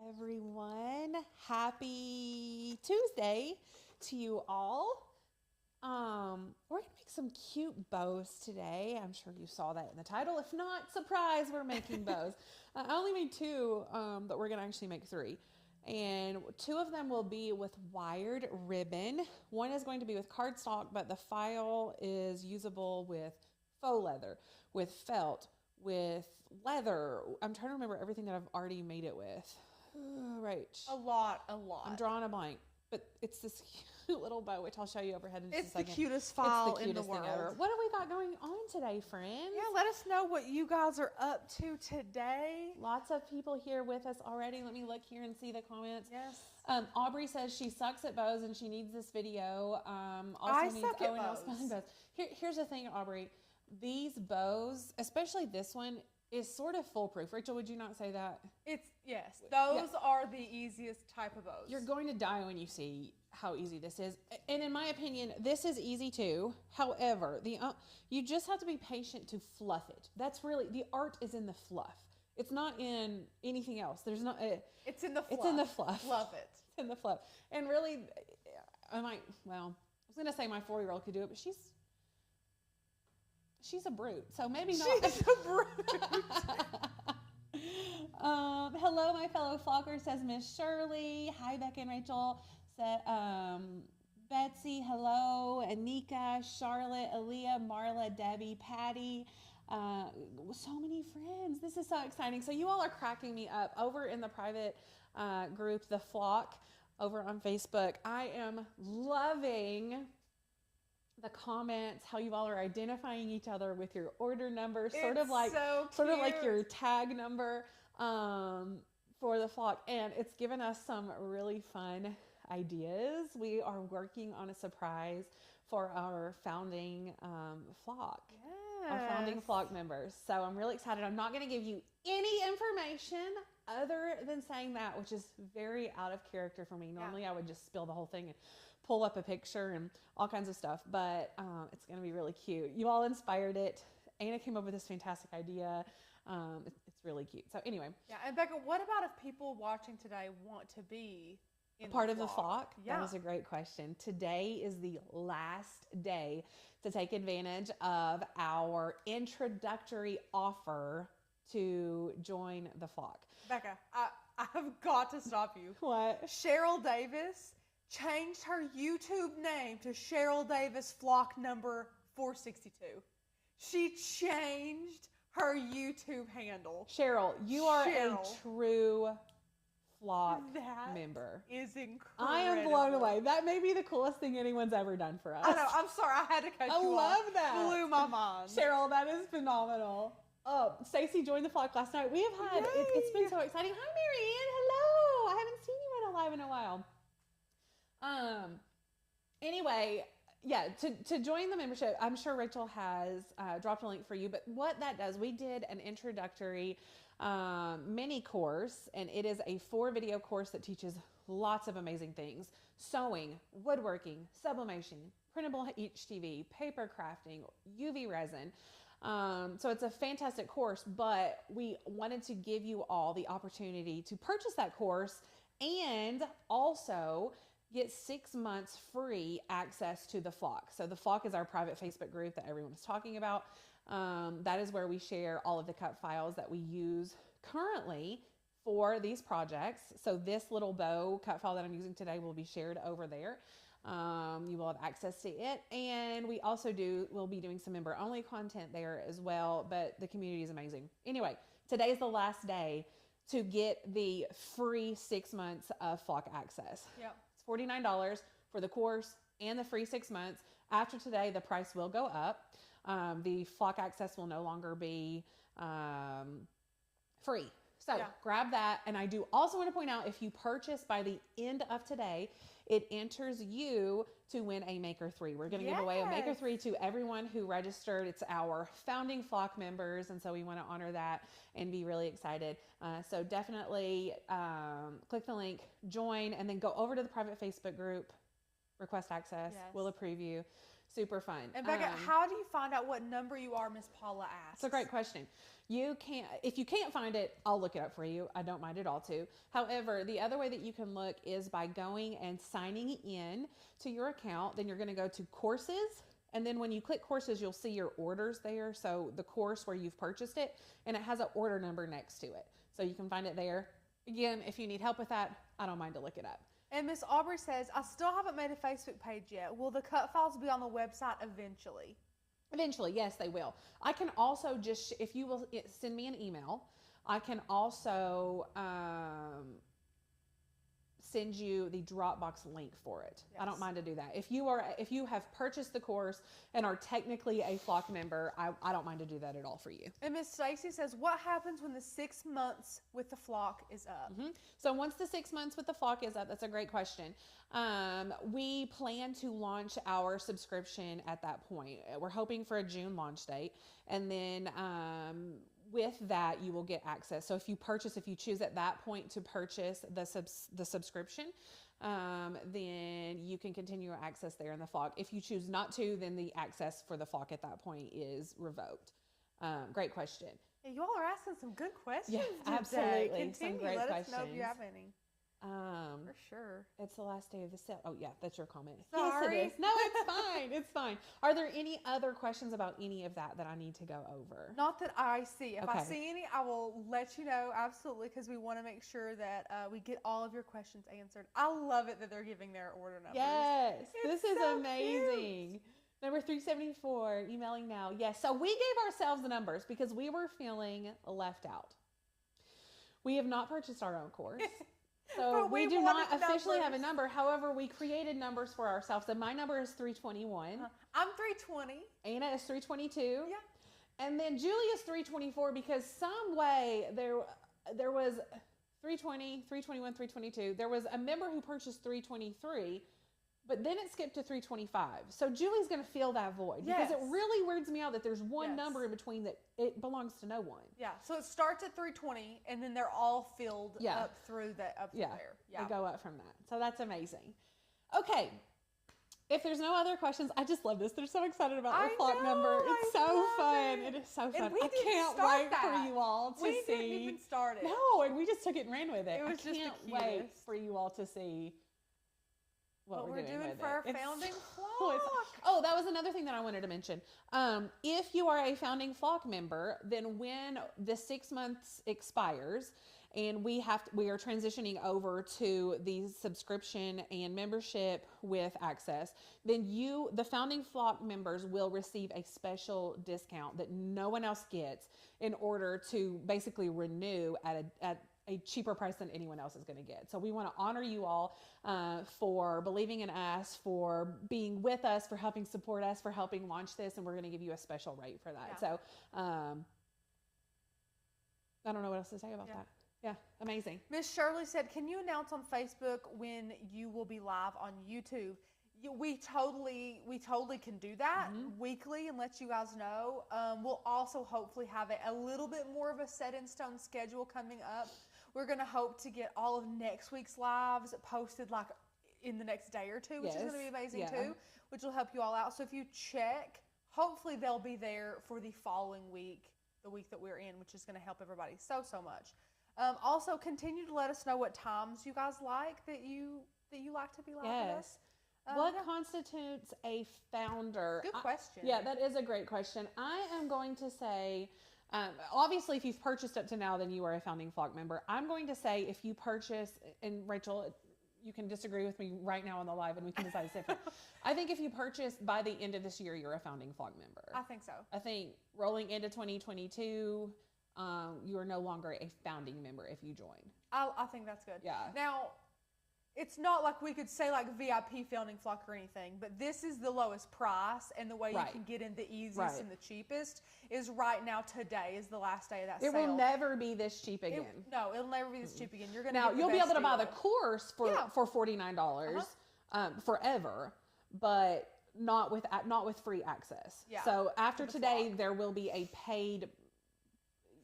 everyone. Happy Tuesday to you all. We're gonna make some cute bows today. I'm sure you saw that in the title. If not, surprise, we're making bows. I only made two, but we're gonna actually make three. And two of them will be with wired ribbon. One is going to be with cardstock, but the file is usable with faux leather, with felt, with leather. I'm trying to remember everything that I've already made it with. Right. A lot. I'm drawing a blank, but it's this cute little bow, which I'll show you overhead in just a second. It's the cutest file it's the cutest in the world. Thing ever. What do we got going on today, friends? Yeah, let us know what you guys are up to today. Lots of people here with us already. Let me look here and see the comments. Yes. Aubrey says she sucks at bows and she needs this video. I suck at bows. Bows. Here's the thing, Aubrey. These bows, especially this one, is sort of foolproof. Rachel, would you not say that? Yes. Those are the easiest type of bows. You're going to die when you see how easy this is. And in my opinion, this is easy too. However, you just have to be patient to fluff it. That's really, the art is in the fluff. It's not in anything else. There's not. It's in the fluff. It's in the fluff. Love it. It's in the fluff. And really, I was going to say my 4-year-old could do it, but she's a brute, so maybe not. She's a brute. Hello, my fellow flocker, says Miss Shirley. Hi, Becca and Rachel. Betsy, hello. Anika, Charlotte, Aaliyah, Marla, Debbie, Patty. So many friends. This is so exciting. So you all are cracking me up. Over in the private group, The Flock, over on Facebook, I am loving the comments, how you all are identifying each other with your order number, sort of like your tag number for The Flock. And it's given us some really fun ideas. We are working on a surprise for our founding flock. Yes. Our founding flock members. So I'm really excited. I'm not going to give you any information other than saying that, which is very out of character for me. Normally I would just spill the whole thing and pull up a picture and all kinds of stuff, but it's going to be really cute. You all inspired it. Anna came up with this fantastic idea. It's really cute. So anyway. Yeah, and Becca, what about if people watching today want to be part of the flock? Yeah. That is a great question. Today is the last day to take advantage of our introductory offer to join the flock. Becca, I've got to stop you. What? Cheryl Davis changed her YouTube name to Cheryl Davis Flock number 462. She changed her YouTube handle. Cheryl, you are a true flock that member. Is incredible. I am blown away. That may be the coolest thing anyone's ever done for us. I know. I'm sorry. I had to cut you off. I love that. Blew my mind. Cheryl, that is phenomenal. Stacy joined the flock last night. We have had, it's been so exciting. Hi, Marianne. Hello. I haven't seen you live in a while. Anyway, yeah, to join the membership, I'm sure Rachel has dropped a link for you, but what that does, we did an introductory mini course, and it is a 4-video course that teaches lots of amazing things: sewing, woodworking, sublimation, printable HTV, paper crafting, UV resin. So it's a fantastic course, but we wanted to give you all the opportunity to purchase that course and also get 6 months free access to the flock. So the flock is our private Facebook group that everyone is talking about. That is where we share all of the cut files that we use currently for these projects. So this little bow cut file that I'm using today will be shared over there. You will have access to it. And we also we'll be doing some member only content there as well, but the community is amazing. Anyway, today is the last day to get the free 6 months of flock access. Yep. It's $49 for the course and the free 6 months. After today, the price will go up. The flock access will no longer be free. So grab that. And I do also want to point out, if you purchase by the end of today, it enters you to win a Maker 3. We're going to give away a Maker 3 to everyone who registered. It's our founding flock members, and so we want to honor that and be really excited. So definitely click the link, join, and then go over to the private Facebook group, request access. We'll approve you. Super fun. And Becca, how do you find out what number you are? Miss Paula asks. It's a great question. You can't, if you can't find it, I'll look it up for you. I don't mind at all to. However, the other way that you can look is by going and signing in to your account. Then you're going to go to courses. And then when you click courses, you'll see your orders there. So the course where you've purchased it, and it has an order number next to it. So you can find it there. Again, if you need help with that, I don't mind to look it up. And Miss Aubrey says, I still haven't made a Facebook page yet. Will the cut files be on the website eventually? Eventually, yes, they will. I can also just, if you will send me an email, I can also send you the Dropbox link for it. Yes. I don't mind to do that. If you have purchased the course and are technically a flock member, I don't mind to do that at all for you. And Miss Stacy says, what happens when the 6 months with the flock is up? Mm-hmm. So once the 6 months with the flock is up, that's a great question. We plan to launch our subscription at that point. We're hoping for a June launch date. And then with that, you will get access. So if you choose at that point to purchase the subscription, then you can continue your access there in the flock. If you choose not to, then the access for the flock at that point is revoked. Great question. Hey, you all are asking some good questions. Yeah, absolutely. Continue. Some great Let questions. us know if you have any. For sure. It's the last day of the sale. Oh yeah, that's your comment. Sorry. Yes, it is. No, it's fine. It's fine. Are there any other questions about any of that I need to go over? Not that I see. If Okay. I see any, I will let you know. Absolutely, because we want to make sure that we get all of your questions answered. I love it that they're giving their order numbers. Yes, It's this is so amazing. cute. Number 374, emailing now. Yes, so we gave ourselves the numbers because we were feeling left out. We have not purchased our own course. So But we we do not wanted officially have a numbers. number. However, we created numbers for ourselves. And my number is 321. I'm 320. Anna is 322. Yeah. And then Julie is 324 because some way there was 320, 321, 322. There was a member who purchased 323, but then it skipped to 325. So Julie's going to fill that void because it Yes. really weirds me out that there's one Yes. number in between that it belongs to no one. Yeah. So it starts at 320, and then they're all filled Yeah. up through that up Yeah. there. They go up from that. So that's amazing. Okay. If there's no other questions, I just love this. They're so excited about I the flock know, number. I It's so love fun. it. It is so And fun. we I didn't can't start wait that. for you all to We see. didn't even start it. No, and we just took it and ran with it. It was I just the can't wait cutest. for you all to see what we're doing with for it. our It's founding so flock. Oh, that was another thing that I wanted to mention. If you are a founding flock member, then when the 6 months expires and we are transitioning over to the subscription and membership with access, then the founding flock members will receive a special discount that no one else gets in order to basically renew at a cheaper price than anyone else is going to get. So we want to honor you all for believing in us, for being with us, for helping support us, for helping launch this, and we're going to give you a special rate for that. Yeah. So I don't know what else to say about that. Yeah, amazing. Miss Shirley said, can you announce on Facebook when you will be live on YouTube? We totally can do that weekly and let you guys know. We'll also hopefully have a little bit more of a set in stone schedule coming up. We're going to hope to get all of next week's lives posted like in the next day or two, which is going to be amazing too, which will help you all out. So if you check, hopefully they'll be there for the following week, the week that we're in, which is going to help everybody so much. Also, continue to let us know what times you guys like that you like to be live with us. What constitutes a founder? Good question. Yeah, that is a great question. I am going to say, obviously, if you've purchased up to now, then you are a founding flock member. I'm going to say if you purchase, and Rachel, you can disagree with me right now on the live and we can decide it's different. I think if you purchase by the end of this year, you're a founding flock member. I think so. I think rolling into 2022, you are no longer a founding member if you join. I think that's good. Yeah. Now, it's not like we could say like VIP founding flock or anything, but this is the lowest price, and the way you can get in the easiest and the cheapest is right now. Today is the last day of that sale. It will never be this cheap again. It'll never be this cheap again. You're gonna now get the you'll be best able to buy the deal. course for $49 forever, but not with free access. Yeah. So after the today, flock. there will be a paid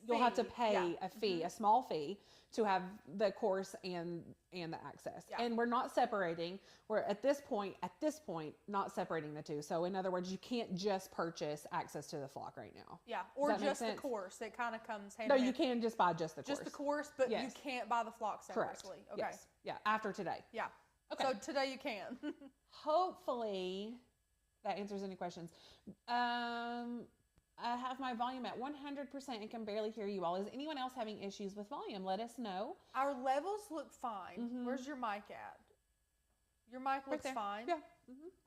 you'll have to Fee, pay yeah. a fee, a small fee, to have the course and the access. Yeah. And we're not separating. We're at this point not separating the two. So in other words, you can't just purchase access to the flock right now. Yeah, or that make just the sense? course. It kind of comes hand No, in you hand. can just buy just the course. Just the course, but you Yes. can't buy the flock Correct. separately. Okay. Yes. Yeah. After today. Yeah. Okay. So today you can. Hopefully that answers any questions. I have my volume at 100% and can barely hear you all. Is anyone else having issues with volume? Let us know. Our levels look fine. Where's your mic at? Your mic looks there. fine. Yeah.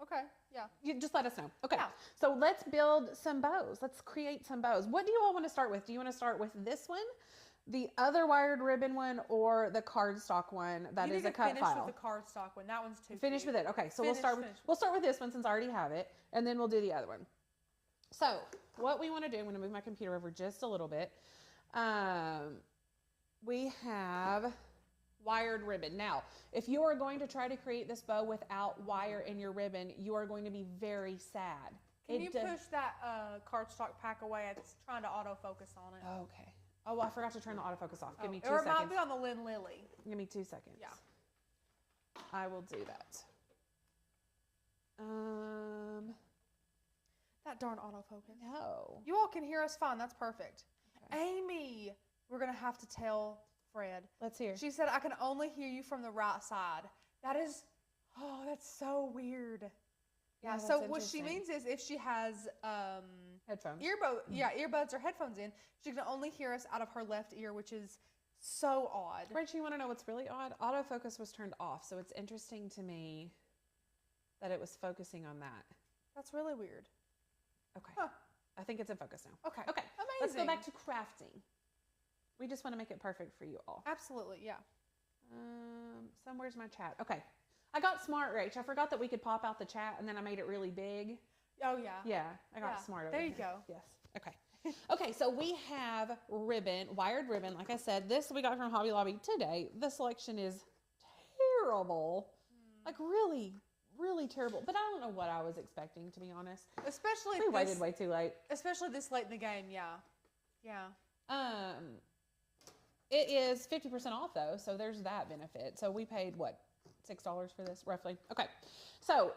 Okay. Yeah. You just let us know. Okay. Yeah. So let's build some bows. Let's create some bows. What do you all want to start with? Do you want to start with this one, the other wired ribbon one, or the cardstock one that You is need a to cut finish file? with the cardstock one. That one's too Finish cute. with it. Okay. So Finish we'll start with this one since I already have it, and then we'll do the other one. So what we want to do, I'm going to move my computer over just a little bit. We have wired ribbon. Now, if you are going to try to create this bow without wire in your ribbon, you are going to be very sad. Can you push that cardstock pack away? It's trying to autofocus on it. Okay. Oh, I forgot to turn the autofocus off. Give me 2 Or it seconds. might be on the Lynn Lily. Give me 2 seconds. Yeah. I will do that. That darn autofocus. No. You all can hear us fine. That's perfect. Okay. Amy, we're going to have to tell Fred. Let's hear. She said, I can only hear you from the right side. That is, oh, that's so weird. Yeah, that's so what she interesting. means is if she has Headphones. earbuds or headphones in, she can only hear us out of her left ear, which is so odd. Rachel, you want to know what's really odd? Autofocus was turned off, so it's interesting to me that it was focusing on that. That's really weird. Okay. Huh. I think it's in focus now. Okay. Okay. Amazing. Let's go back to crafting. We just want to make it perfect for you all. Absolutely, yeah. Somewhere's my chat. Okay. I got smart, Rach. I forgot that we could pop out the chat, and then I made it really big. Oh, yeah. Yeah, I got Yeah. smart over There you here. go. Yes. Okay. Okay, so we have ribbon, wired ribbon. Like I said, this we got from Hobby Lobby today. The selection is terrible. Like really, really terrible. But I don't know what I was expecting, to be honest. Especially We waited way too late. Especially this late in the game, yeah. Yeah. It is 50% off though, so there's that benefit. So we paid what, $6 for this roughly? Okay. So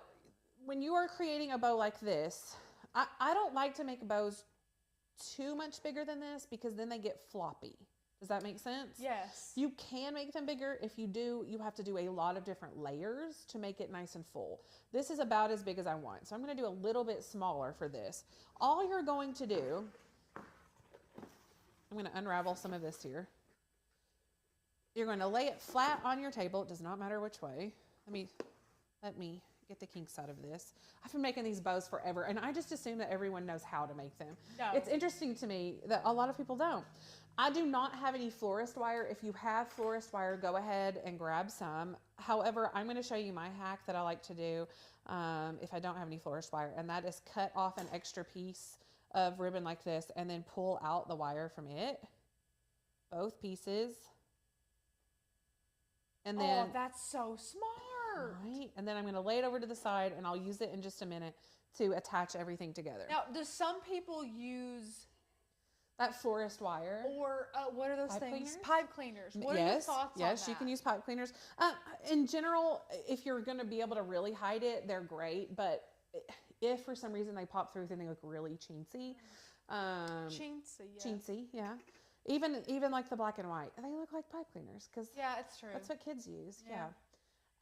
when you are creating a bow like this, I don't like to make bows too much bigger than this because then they get floppy. Does that make sense? Yes. You can make them bigger. If you do, you have to do a lot of different layers to make it nice and full. This is about as big as I want. So I'm going to do a little bit smaller for this. All you're going to do, I'm going to unravel some of this here. You're going to lay it flat on your table. It does not matter which way. Let me get the kinks out of this. I've been making these bows forever, and I just assume that everyone knows how to make them. No. It's interesting to me that a lot of people don't. I do not have any florist wire. If you have florist wire, go ahead and grab some. However, I'm going to show you my hack that I like to do if I don't have any florist wire, and that is cut off an extra piece of ribbon like this and then pull out the wire from it, both pieces. And then, oh, that's so smart. right? And then I'm going to lay it over to the side, and I'll use it in just a minute to attach everything together. Now, do some people use That florist wire. or what are those Pipe things? cleaners? Pipe cleaners. What are your thoughts on yes, that? you can use pipe cleaners. In general, if you're going to be able to really hide it, they're great. But if for some reason they pop through, then they look really chintzy. Chintzy, yeah. Chintzy, yeah. Even like the black and white, they look like pipe cleaners because Yeah, it's true. that's what kids use. Yeah.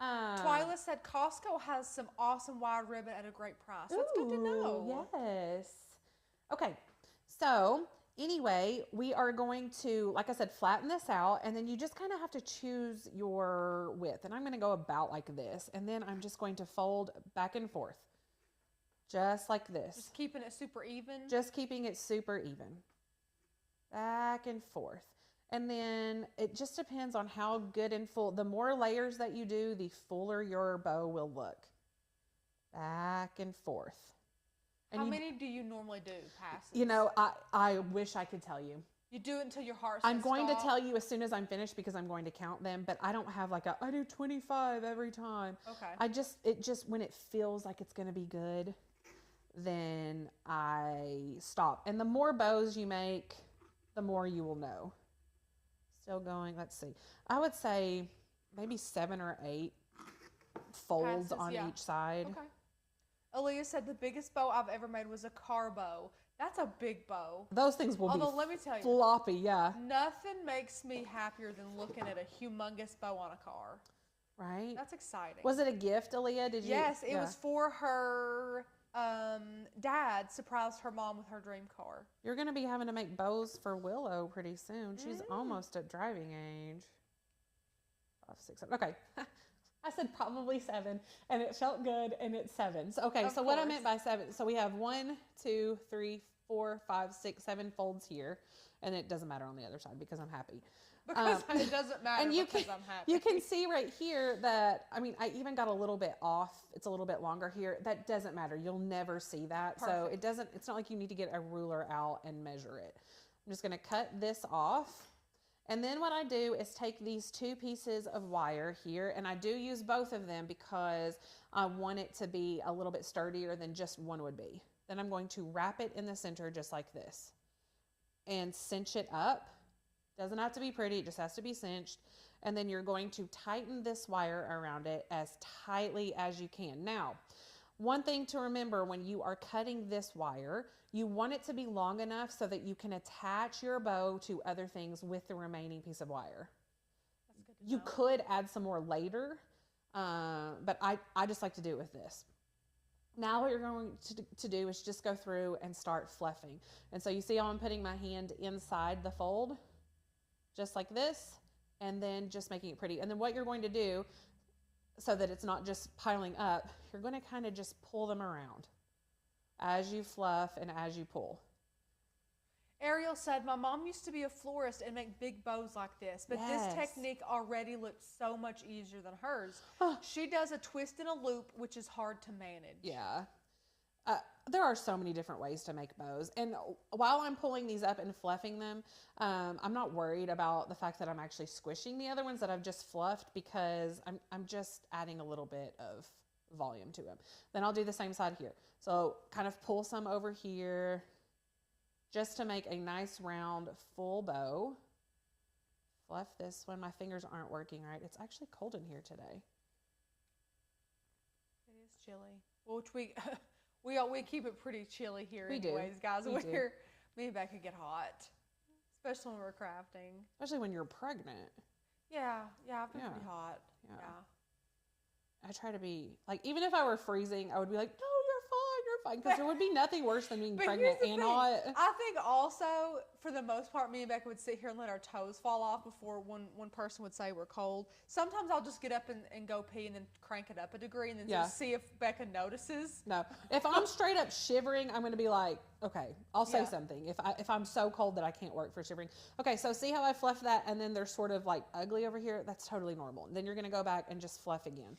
Yeah. Twyla said Costco has some awesome wired ribbon at a great price. That's good to know. Yes. Okay. So anyway, we are going to, like I said, flatten this out, and then you just kind of have to choose your width. And I'm going to go about like this, and then I'm just going to fold back and forth, just like this. Just keeping it super even. Just keeping it super even. Back and forth. And then it just depends on how good and full. The more layers that you do, the fuller your bow will look. Back and forth. And How many do you normally do passes? You know, I wish I could tell you. You do it until your heart I'm says going to stop? tell you as soon as I'm finished because I'm going to count them, but I don't have like I do 25 every time. Okay. It just, when it feels like it's going to be good, then I stop. And the more bows you make, the more you will know. Still going. Let's see. I would say maybe 7 or 8 folds Passes, on yeah. each side. Okay. Aaliyah said the biggest bow I've ever made was a car bow. That's a big bow. Those things will Although, be let me tell you, floppy, yeah. nothing makes me happier than looking at a humongous bow on a car. Right? That's exciting. Was it a gift, Aaliyah? Did you? Yes, it was for her dad. Surprised her mom with her dream car. You're going to be having to make bows for Willow pretty soon. She's almost at driving age. 5, 6, 7. Okay. I said probably 7, and it felt good, and it's 7. So, okay, so what I meant by 7, so we have 1, 2, 3, 4, 5, 6, 7 folds here, and it doesn't matter on the other side because I'm happy. Because it doesn't matter and because I'm happy. You can see right here that, I mean, I even got a little bit off. It's a little bit longer here. That doesn't matter. You'll never see that. Perfect. So it doesn't, it's not like you need to get a ruler out and measure it. I'm just going to cut this off. And then what I do is take these 2 pieces of wire here, and I do use both of them because I want it to be a little bit sturdier than just one would be. Then I'm going to wrap it in the center just like this and cinch it up. Doesn't have to be pretty, it just has to be cinched. And then you're going to tighten this wire around it as tightly as you can. Now, one thing to remember when you are cutting this wire, you want it to be long enough so that you can attach your bow to other things with the remaining piece of wire. That's good to You know. could add some more later, but I just like to do it with this. Now what you're going to do is just go through and start fluffing. And so you see how I'm putting my hand inside the fold, just like this, and then just making it pretty. And then what you're going to do, so that it's not just piling up, you're going to kind of just pull them around as you fluff and as you pull. Ariel said, my mom used to be a florist and make big bows like this, but Yes. this technique already looks so much easier than hers. Oh. She does a twist and a loop, which is hard to manage. Yeah. There are so many different ways to make bows. And while I'm pulling these up and fluffing them, I'm not worried about the fact that I'm actually squishing the other ones that I've just fluffed, because I'm just adding a little bit of volume to them. Then I'll do the same side here. So kind of pull some over here just to make a nice round full bow. Fluff this when my fingers aren't working right. It's actually cold in here today. It is chilly. Which we keep it pretty chilly here We do. anyways, guys. We do. Me and Becca get hot, especially when we're crafting. Especially when you're pregnant. Yeah, I've been Yeah. pretty hot. Yeah. Yeah. I try to be, like, even if I were freezing, I would be like, no, you're fine, because there would be nothing worse than being But pregnant here's the and thing. hot. I think also, for the most part, me and Becca would sit here and let our toes fall off before one person would say we're cold. Sometimes I'll just get up and go pee and then crank it up a degree and then Yeah. just see if Becca notices. No, if I'm straight up shivering, I'm going to be like, okay, I'll say Yeah. something. If I'm so cold that I can't work for shivering. Okay, so see how I fluff that, and then they're sort of like ugly over here? That's totally normal. Then you're going to go back and just fluff again.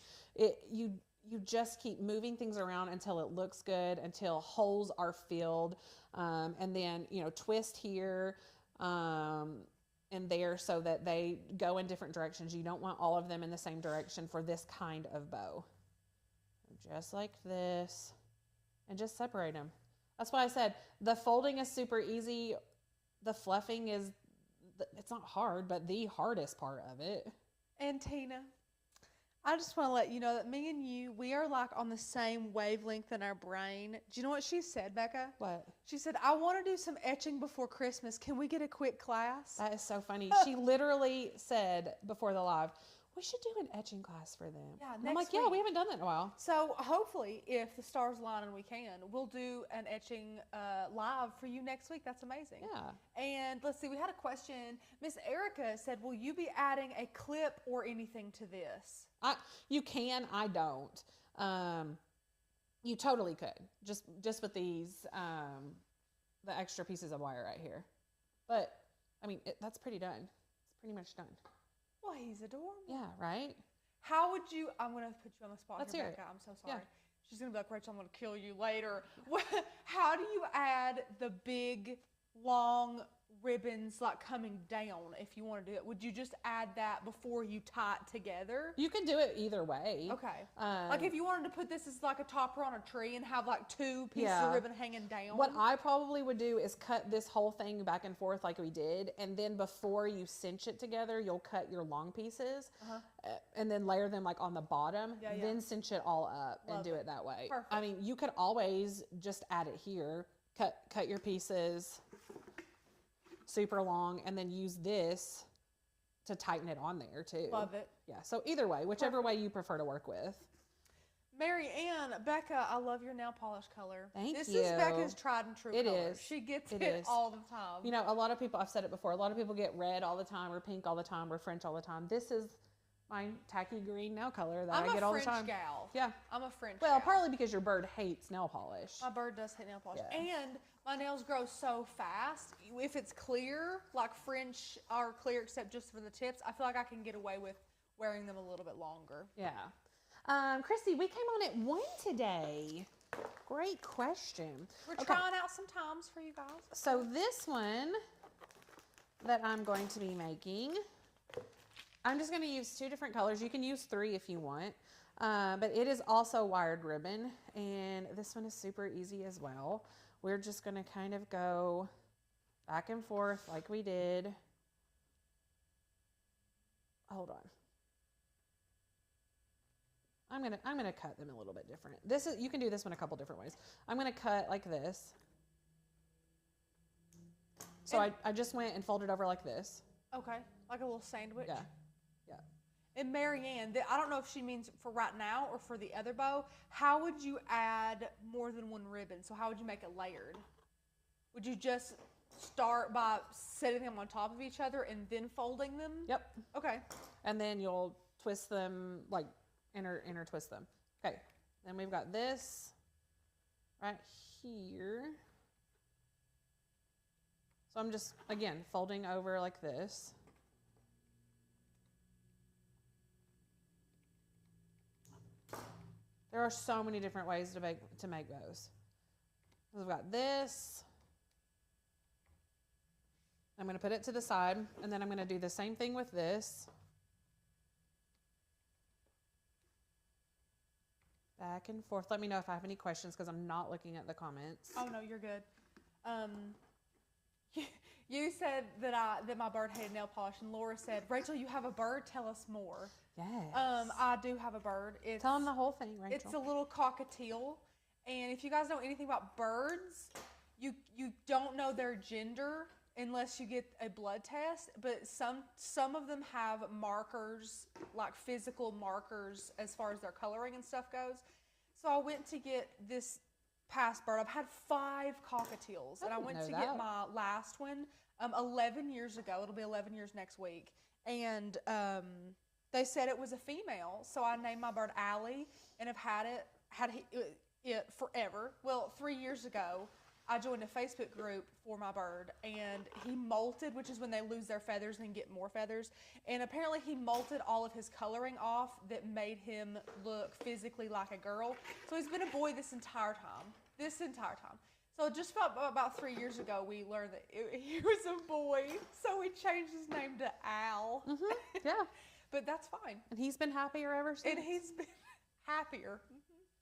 You just keep moving things around until it looks good, until holes are filled, and then, twist here and there so that they go in different directions. You don't want all of them in the same direction for this kind of bow. Just like this, and just separate them. That's why I said the folding is super easy. The fluffing is, it's not hard, but the hardest part of it. And Tina, I just want to let you know that me and you, we are like on the same wavelength in our brain. Do you know what she said, Becca? What? She said, I want to do some etching before Christmas. Can we get a quick class? That is so funny. She literally said before the live, we should do an etching class for them. Yeah, And I'm like, next yeah, week. we haven't done that in a while. So hopefully, if the stars align and we can, we'll do an etching live for you next week. That's amazing. Yeah. And let's see, we had a question. Miss Erica said, will you be adding a clip or anything to this? You can, I don't. You totally could. Just with these, the extra pieces of wire right here. But, I mean, that's pretty done. It's pretty much done. Well, he's adorable. Yeah, right? How would you, I'm going to put you on the spot Let's here, hear it. Becca. I'm so sorry. Yeah. She's going to be like, Rachel, I'm going to kill you later. How do you add the big, long ribbons like coming down if you want to do it? Would you just add that before you tie it together? You could do it either way. Okay. Like if you wanted to put this as like a topper on a tree and have like 2 pieces of ribbon hanging down. What I probably would do is cut this whole thing back and forth like we did, and then before you cinch it together, you'll cut your long pieces and then layer them like on the bottom, then cinch it all up and do it that way. Perfect. I mean, you could always just add it here, cut your pieces super long, and then use this to tighten it on there too. Love it. Yeah, so either way, whichever way you prefer to work with. Mary Ann, Becca, I love your nail polish color. Thank you. This is Becca's tried and true color. It is. She gets it all the time. You know, a lot of people, I've said it before, a lot of people get red all the time or pink all the time or French all the time. This is my tacky green nail color that I get all the time. I'm a French gal. Yeah. I'm a French gal. gal. Partly because your bird hates nail polish. My bird does hate nail polish. Yeah. And my nails grow so fast. If it's clear, like French are clear except just for the tips, I feel like I can get away with wearing them a little bit longer. Yeah. Christy, we came on at 1 today. Great question. We're trying out some times for you guys. So this one that I'm going to be making, I'm just going to use 2 different colors. You can use 3 if you want, but it is also wired ribbon, and this one is super easy as well. We're just going to kind of go back and forth like we did. Hold on. I'm gonna cut them a little bit different. You can do this one a couple different ways. I'm gonna cut like this. So I just went and folded over like this. Okay, like a little sandwich. Yeah. And Marianne, I don't know if she means for right now or for the other bow, how would you add more than 1 ribbon? So how would you make it layered? Would you just start by setting them on top of each other and then folding them? Yep. Okay. And then you'll twist them, like intertwist them. Okay. Then we've got this right here. So I'm just, again, folding over like this. There are so many different ways to make bows. We've got this. I'm going to put it to the side, and then I'm going to do the same thing with this. Back and forth. Let me know if I have any questions because I'm not looking at the comments. Oh no, you're good. You said that my bird hated nail polish, and Laura said, "Rachel, you have a bird. Tell us more." Yes. I do have a bird. Tell them the whole thing, Rachel. It's a little cockatiel, and if you guys know anything about birds, you don't know their gender unless you get a blood test. But some of them have markers, like physical markers, as far as their coloring and stuff goes. So I went to get this past bird. I've had 5 cockatiels, and I went to get my last one 11 years ago. It'll be 11 years next week, and they said it was a female, so I named my bird Allie, and have had it forever. Well, 3 years ago, I joined a Facebook group for my bird, and he molted, which is when they lose their feathers and get more feathers. And apparently he molted all of his coloring off that made him look physically like a girl. So he's been a boy this entire time. So just about 3 years ago, we learned that he was a boy. So we changed his name to Al. Mm-hmm. Yeah. But that's fine. And he's been happier ever since? And he's been happier.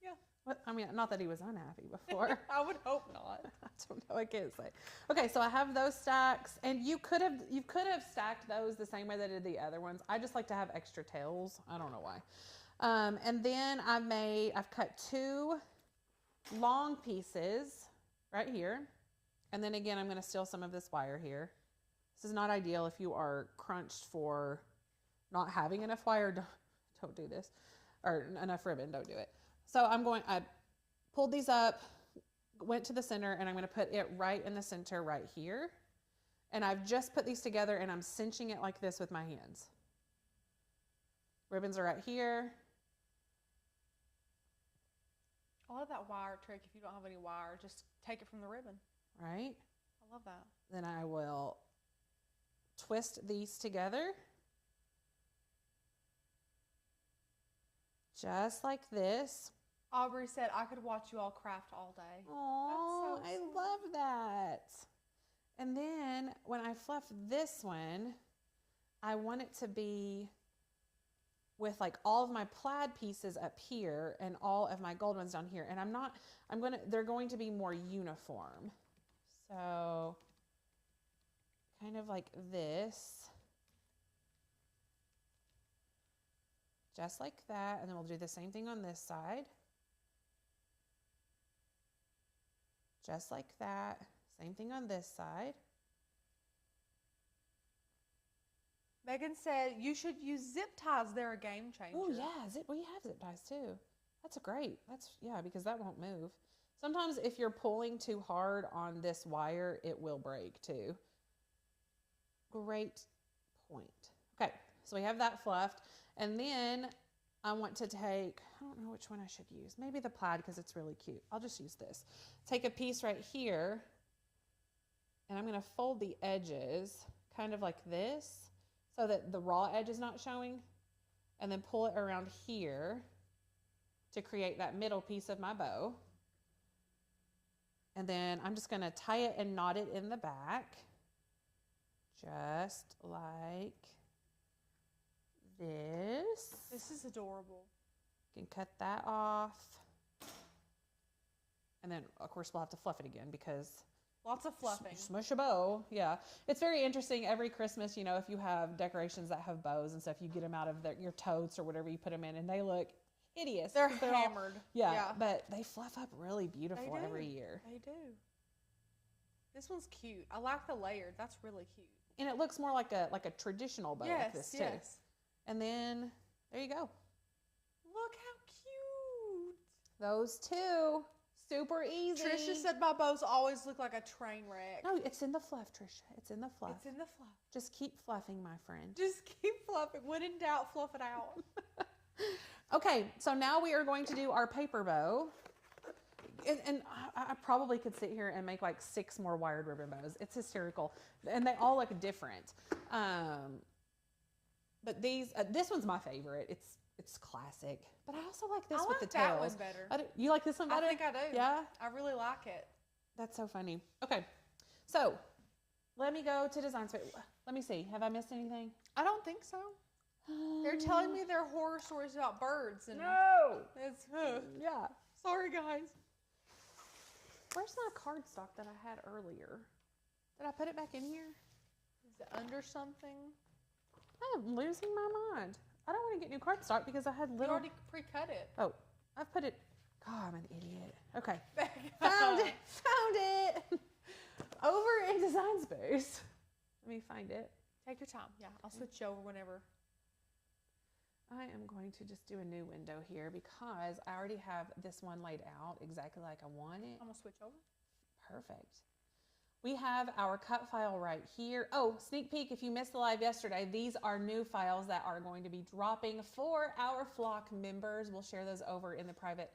Yeah. What? I mean, not that he was unhappy before. I would hope not. I don't know. I can't say. Okay, so I have those stacks, and you could have stacked those the same way that I did the other ones. I just like to have extra tails. I don't know why. And then I've cut 2 long pieces right here, and then again I'm going to steal some of this wire here. This is not ideal if you are crunched for not having enough wire. Don't do this, or enough ribbon. Don't do it. So I pulled these up, went to the center, and I'm going to put it right in the center right here. And I've just put these together, and I'm cinching it like this with my hands. Ribbons are right here. I love that wire trick. If you don't have any wire, just take it from the ribbon. Right? I love that. Then I will twist these together. Just like this. Aubrey said, I could watch you all craft all day. Oh, I love that. And then when I fluff this one, I want it to be with like all of my plaid pieces up here and all of my gold ones down here. And they're going to be more uniform. So kind of like this, just like that. And then we'll do the same thing on this side. Just like that. Same thing on this side. Megan said you should use zip ties. They're a game changer. Oh yeah, we have zip ties too. That's great. Yeah, because that won't move. Sometimes if you're pulling too hard on this wire, it will break too. Great point. Okay, so we have that fluffed. And then I want to take, I don't know which one I should use. Maybe the plaid because it's really cute. I'll just use this. Take a piece right here and I'm going to fold the edges kind of like this so that the raw edge is not showing, and then pull it around here to create that middle piece of my bow. And then I'm just going to tie it and knot it in the back, just like this. This is adorable. You can cut that off. And then, of course, we'll have to fluff it again because lots of fluffing. Smush a bow. Yeah. It's very interesting. Every Christmas, you know, if you have decorations that have bows and stuff, you get them out of your totes or whatever you put them in, and they look hideous. They're hammered. Yeah, but they fluff up really beautiful every year. They do. This one's cute. I like the layered. That's really cute. And it looks more like a traditional bow like this too. Yes. And then there you go. Look how cute. Those two. Super easy. Trisha said my bows always look like a train wreck. No, it's in the fluff, Trisha. It's in the fluff. It's in the fluff. Just keep fluffing, my friend. Just keep fluffing. When in doubt, fluff it out. Okay, so now we are going to do our paper bow. And I probably could sit here and make like 6 more wired ribbon bows. It's hysterical. And they all look different. But this one's my favorite. It's classic. But I also like this with the tails. I like that one better. You like this one better? I think I do. Yeah? I really like it. That's so funny. Okay, so let me go to design space. Let me see. Have I missed anything? I don't think so. They're telling me they're horror stories about birds. And no! It's, yeah. Sorry, guys. Where's my cardstock that I had earlier? Did I put it back in here? Is it under something? I am losing my mind. I don't want to get new cardstock because I had little... You already pre-cut it. Oh, I've put it... God, I'm an idiot. Okay. Found it. Found it. Over in design space. Let me find it. Take your time. Yeah, I'll switch you over whenever. I am going to just do a new window here because I already have this one laid out exactly like I want it. I'm going to switch over. Perfect. We have our cut file right here. Oh, sneak peek, if you missed the live yesterday, these are new files that are going to be dropping for our flock members. We'll share those over in the private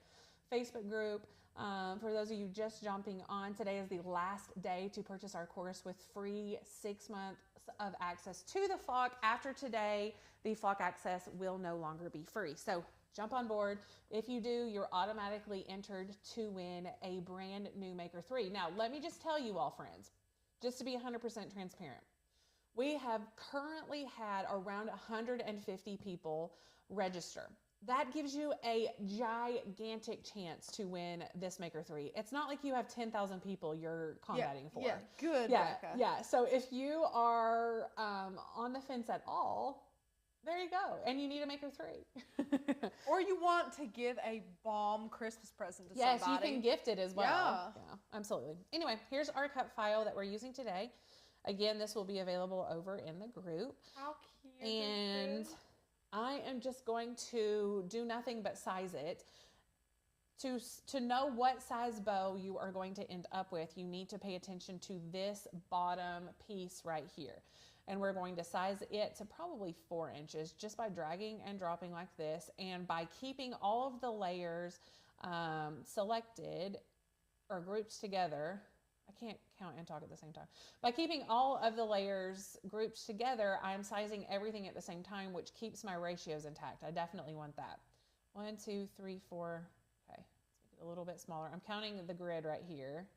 Facebook group. For those of you just jumping on, today is the last day to purchase our course with free 6 months of access to the flock. After today, the flock access will no longer be free. So jump on board. If you do, you're automatically entered to win a brand new Maker 3. Now, let me just tell you all, friends, just to be 100% transparent, we have currently had around 150 people register. That gives you a gigantic chance to win this Maker 3. It's not like you have 10,000 people you're combating for. Yeah, good, yeah, Becca. Yeah, so if you are on the fence at all, there you go. And you need a Maker 3. Or you want to give a bomb Christmas present to somebody. Yes, you can gift it as well. Yeah, absolutely. Anyway, here's our cut file that we're using today. Again, this will be available over in the group. How cute. And I am just going to do nothing but size it. To know what size bow you are going to end up with, you need to pay attention to this bottom piece right here. And we're going to size it to probably 4 inches just by dragging and dropping like this, and by keeping all of the layers selected or grouped together. I can't count and talk at the same time. By keeping all of the layers grouped together, I'm sizing everything at the same time, which keeps my ratios intact. I definitely want that. 1, 2, 3, 4. Okay, let's make it a little bit smaller. I'm counting the grid right here.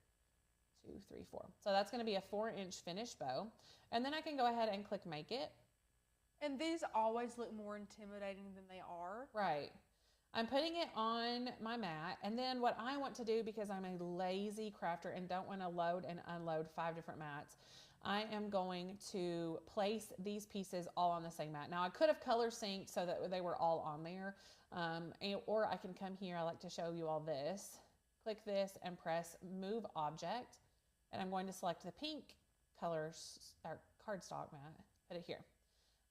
2, 3, 4. So that's going to be a 4-inch finished bow. And then I can go ahead and click make it. And these always look more intimidating than they are. Right. I'm putting it on my mat. And then what I want to do, because I'm a lazy crafter and don't want to load and unload 5 different mats, I am going to place these pieces all on the same mat. Now I could have color synced so that they were all on there. Or I can come here. I like to show you all this. Click this and press move object. And I'm going to select the pink colors or cardstock mat, put it here.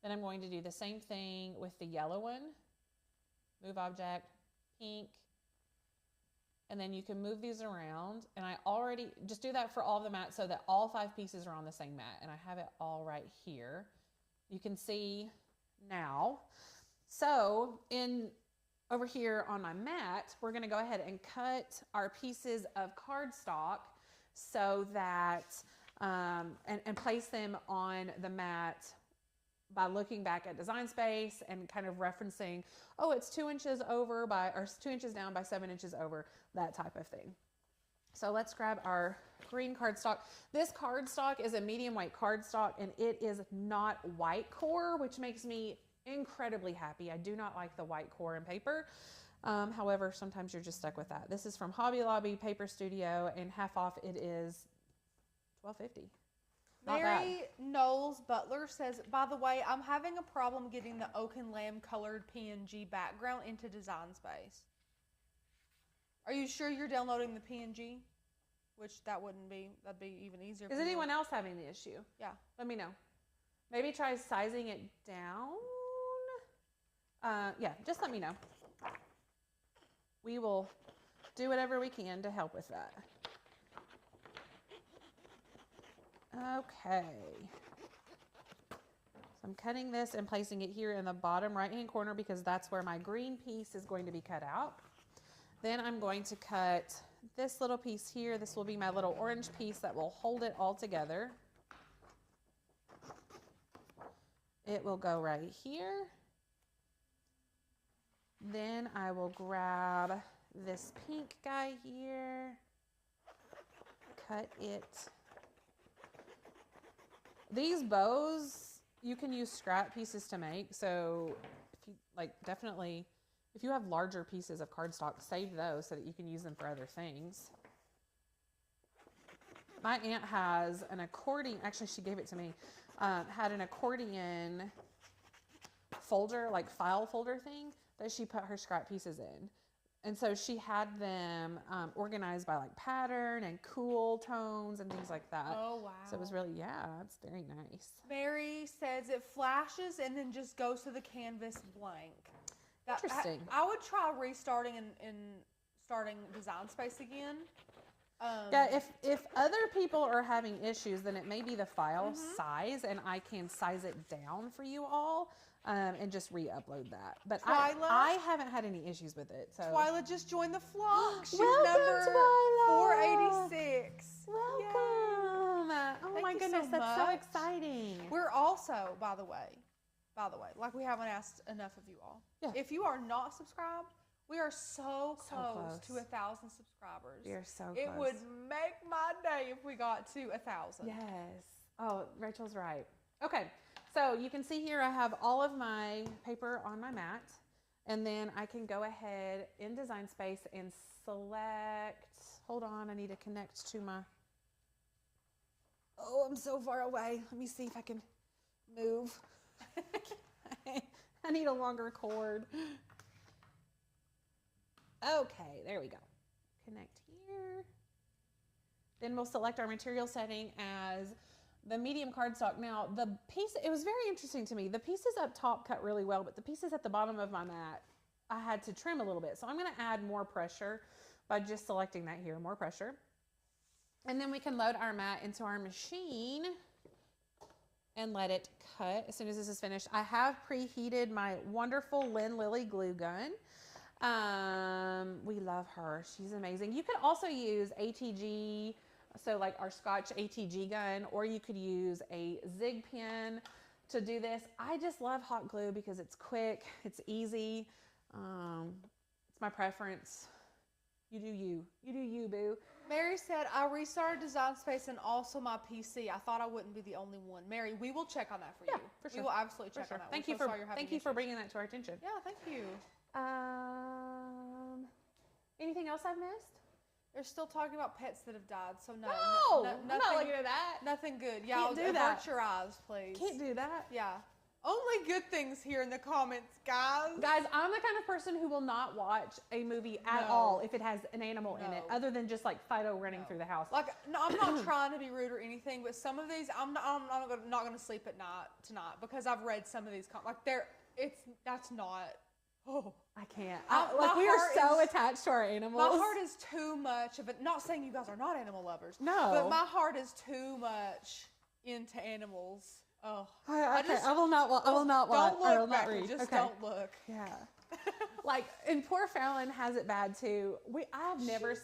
Then I'm going to do the same thing with the yellow one. Move object, pink. And then you can move these around. And I already, just do that for all of the mats so that all 5 pieces are on the same mat. And I have it all right here. You can see now. So over here on my mat, we're gonna go ahead and cut our pieces of cardstock so that, and place them on the mat by looking back at Design Space and kind of referencing, oh, it's 2 inches over or 2 inches down by 7 inches over, that type of thing. So let's grab our green cardstock. This cardstock is a medium weight cardstock and it is not white core, which makes me incredibly happy. I do not like the white core in paper. However, sometimes you're just stuck with that. This is from Hobby Lobby Paper Studio, and half off it is $12.50. Mary Knowles Butler says, by the way, I'm having a problem getting the oak and lamb colored PNG background into Design Space. Are you sure you're downloading the PNG? Which that'd be even easier. Is anyone else having the issue? Yeah. Let me know. Maybe try sizing it down. Yeah, just let me know. We will do whatever we can to help with that. Okay. So I'm cutting this and placing it here in the bottom right-hand corner because that's where my green piece is going to be cut out. Then I'm going to cut this little piece here. This will be my little orange piece that will hold it all together. It will go right here. Then I will grab this pink guy here, cut it. These bows, you can use scrap pieces to make. So if you definitely, if you have larger pieces of cardstock, save those so that you can use them for other things. My aunt has an accordion, actually she gave it to me, had an accordion folder, like file folder thing that she put her scrap pieces in. And so she had them organized by pattern and cool tones and things like that. Oh, wow. So it was really, yeah, it's very nice. Mary says it flashes and then just goes to the canvas blank. Interesting. I would try restarting and starting Design Space again. Yeah, if other people are having issues, then it may be the file size, and I can size it down for you all. And just re-upload that. But I haven't had any issues with it. So Twyla just joined the flock. She's Welcome, number Twyla. 486. Welcome. Yay. Oh Thank my you goodness, so that's so much. exciting. We're also, by the way, like we haven't asked enough of you all. Yeah. If you are not subscribed, we are so close to 1,000 subscribers. We are so close. It would make my day if we got to 1,000. Yes. Oh, Rachel's right. Okay. So you can see here I have all of my paper on my mat, and then I can go ahead in Design Space and select, hold on, I need to connect to my, oh, I'm so far away. Let me see if I can move. I need a longer cord. Okay, there we go. Connect here. Then we'll select our material setting as the medium cardstock. Now, the piece, it was very interesting to me. The pieces up top cut really well, but the pieces at the bottom of my mat, I had to trim a little bit. So I'm going to add more pressure by just selecting that here, more pressure. And then we can load our mat into our machine and let it cut as soon as this is finished. I have preheated my wonderful Lynn Lily glue gun. We love her. She's amazing. You could also use ATG, so like our Scotch ATG gun, or you could use a Zig pen to do this. I just love hot glue because it's quick, it's easy. It's my preference. You do you. You do you, boo. Mary said, I restarted Design Space and also my PC. I thought I wouldn't be the only one. Mary, we will check on that for you. For sure. We will absolutely check on that. Thank you for bringing that to our attention. Yeah, thank you. Anything else I've missed? They're still talking about pets that have died, so no. No, nothing, I'm not looking at that. Nothing good. Yeah, Can't do that. avert your eyes, please. Can't do that. Yeah. Only good things here in the comments, guys. Guys, I'm the kind of person who will not watch a movie at all if it has an animal in it, other than just like Fido running through the house. Like, no, I'm not trying to be rude or anything, but some of these, I'm not going to sleep at night tonight because I've read some of these comments. Like, that's not. Oh, I can't. We are so attached to our animals. My heart is too much of it. Not saying you guys are not animal lovers. No. But my heart is too much into animals. Oh, I will not watch. Don't look, I will not read. Just don't look. Yeah. Like, and poor Fallon has it bad too. We've never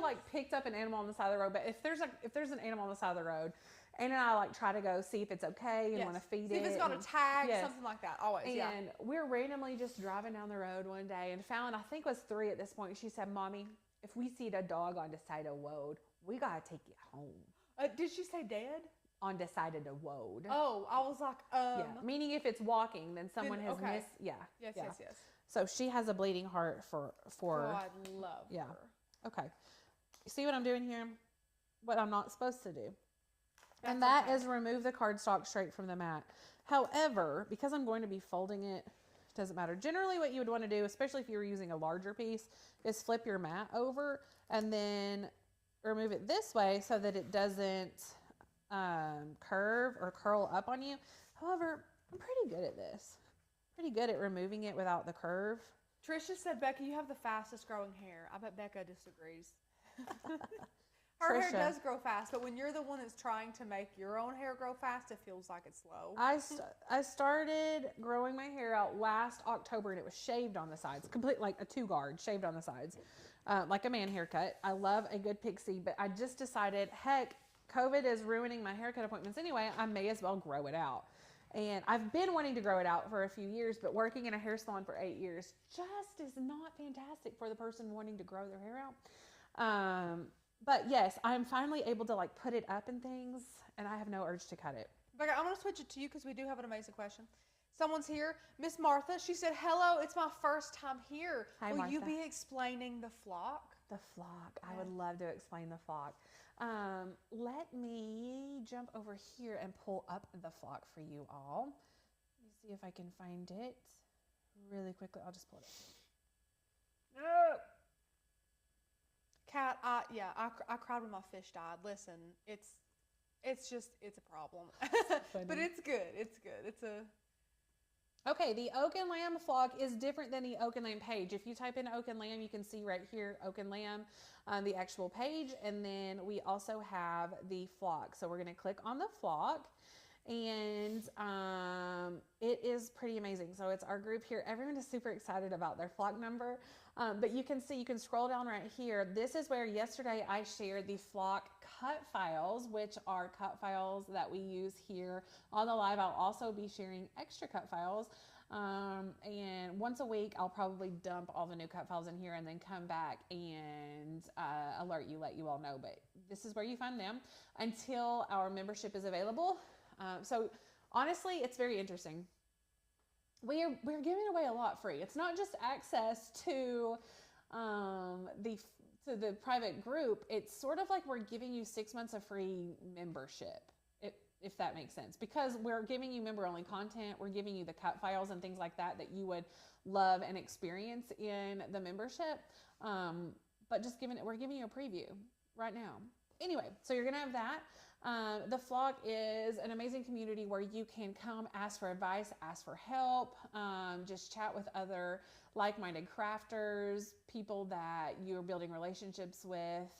like picked up an animal on the side of the road. But if there's an animal on the side of the road, Anne and I like try to go see if it's okay and want to feed it. See if it's got a tag, something like that. Always. And we're randomly just driving down the road one day, and Fallon, I think, was 3 at this point. She said, "Mommy, if we see the dog on the side of the road, we gotta take it home." Did she say dead? On the side of the road. Oh, I was like, yeah. Meaning if it's walking, then someone has missed. Yeah. Yes. So she has a bleeding heart for. God, love her. Okay. You see what I'm doing here? What I'm not supposed to do. And that is remove the cardstock straight from the mat. However, because I'm going to be folding it, doesn't matter. Generally what you would want to do, especially if you were using a larger piece, is flip your mat over and then remove it this way so that it doesn't curve or curl up on you. However, I'm pretty good at this. Pretty good at removing it without the curve. Trisha said, Becca, you have the fastest growing hair. I bet Becca disagrees. Her hair does grow fast, but when you're the one that's trying to make your own hair grow fast, it feels like it's slow. I started growing my hair out last October, and it was shaved on the sides, complete like a 2-guard, shaved on the sides, like a man haircut. I love a good pixie, but I just decided, heck, COVID is ruining my haircut appointments anyway. I may as well grow it out. And I've been wanting to grow it out for a few years, but working in a hair salon for 8 years just is not fantastic for the person wanting to grow their hair out. But yes, I'm finally able to like put it up and things, and I have no urge to cut it. Becca, I'm going to switch it to you because we do have an amazing question. Someone's here. Miss Martha, she said, hello, it's my first time here. Hi, Will Martha. you be explaining the flock? The flock. I would love to explain the flock. Let me jump over here and pull up the flock for you all. Let me see if I can find it really quickly. I'll just pull it up. No. Kat, I cried when my fish died. Listen, it's a problem. But it's good. Okay, the Oak and Lamb flock is different than the Oak and Lamb page. If you type in Oak and Lamb, you can see right here, Oak and Lamb, the actual page. And then we also have the flock. So we're going to click on the flock. And it is pretty amazing. So it's our group here. Everyone is super excited about their flock number. But you can see, you can scroll down right here. This is where yesterday I shared the flock cut files, which are cut files that we use here on the live. I'll also be sharing extra cut files. And once a week, I'll probably dump all the new cut files in here and then come back and let you all know. But this is where you find them until our membership is available. So honestly, it's very interesting. We're giving away a lot free. It's not just access to the private group. It's sort of like we're giving you 6 months of free membership, if that makes sense. Because we're giving you member-only content. We're giving you the cut files and things like that you would love and experience in the membership. But we're giving you a preview right now. Anyway, so you're going to have that. The flock is an amazing community where you can come ask for advice, ask for help, just chat with other like-minded crafters, people that you're building relationships with.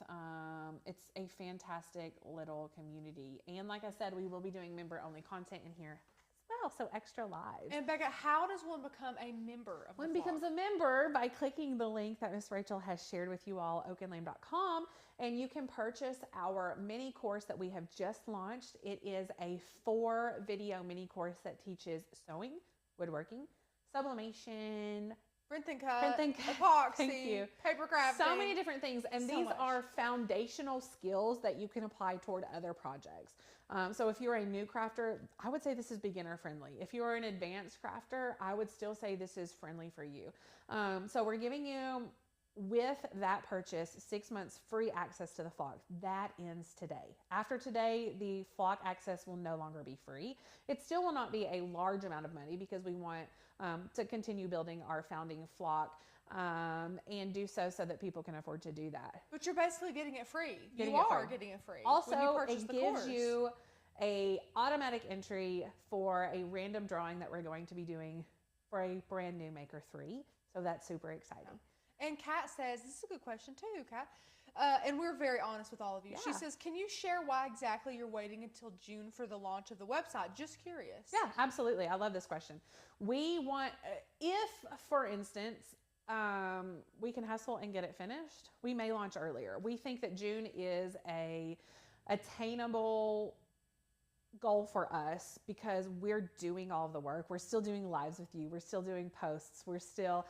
It's a fantastic little community. And like I said, we will be doing member-only content in here as well, so extra lives. And Becca, how does one become a member of the One flock? becomes a member by clicking the link that Miss Rachel has shared with you all, oakandlamb.com. And you can purchase our mini course that we have just launched. It is a 4-video mini course that teaches sewing, woodworking, sublimation, Print and cut, Print and cut. epoxy, Thank you. paper crafting. So many different things. And So these much. are foundational skills that you can apply toward other projects. So if you're a new crafter, I would say this is beginner friendly. If you're an advanced crafter, I would still say this is friendly for you. So we're giving you, with that purchase, 6 months free access to the flock. That ends today. After today, the flock access will no longer be free. It still will not be a large amount of money because we want to continue building our founding flock and do so that people can afford to do that. But you're basically getting it free. Getting you it are free. getting it free. Also, when you purchase it the gives course. you a automatic entry for a random drawing that we're going to be doing for a brand new Maker 3. So that's super exciting. And Kat says, this is a good question too, Kat. And we're very honest with all of you. She Yeah. says, can you share why exactly you're waiting until June for the launch of the website? Just curious. Yeah, absolutely. I love this question. We want, if, for instance, we can hustle and get it finished, we may launch earlier. We think that June is a attainable goal for us because we're doing all of the work. We're still doing lives with you. We're still doing posts. We're still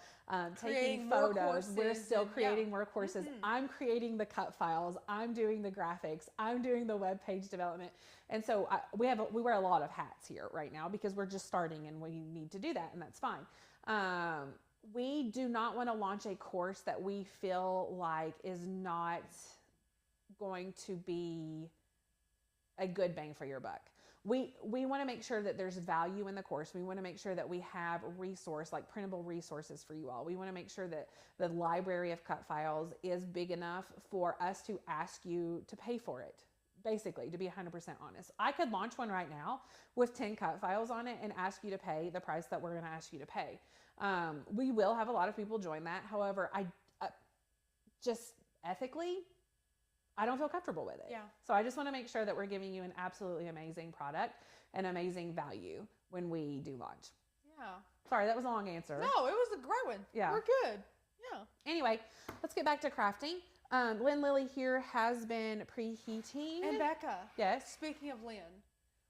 taking photos. We're still creating more courses. I'm creating the cut files. I'm doing the graphics. I'm doing the web page development. And so we wear a lot of hats here right now because we're just starting and we need to do that, and that's fine. We do not want to launch a course that we feel like is not going to be a good bang for your buck. We want to make sure that there's value in the course. We want to make sure that we have printable resources for you all. We want to make sure that the library of cut files is big enough for us to ask you to pay for it. Basically, to be 100% honest, I could launch one right now with 10 cut files on it and ask you to pay the price that we're going to ask you to pay. We will have a lot of people join that. However, I just ethically, I don't feel comfortable with it. Yeah. So I just want to make sure that we're giving you an absolutely amazing product and amazing value when we do launch. Yeah. Sorry, that was a long answer. No, it was a great one. Yeah. We're good. Yeah. Anyway, let's get back to crafting. Lynn Lily here has been preheating. And Becca. Yes. Speaking of Lynn,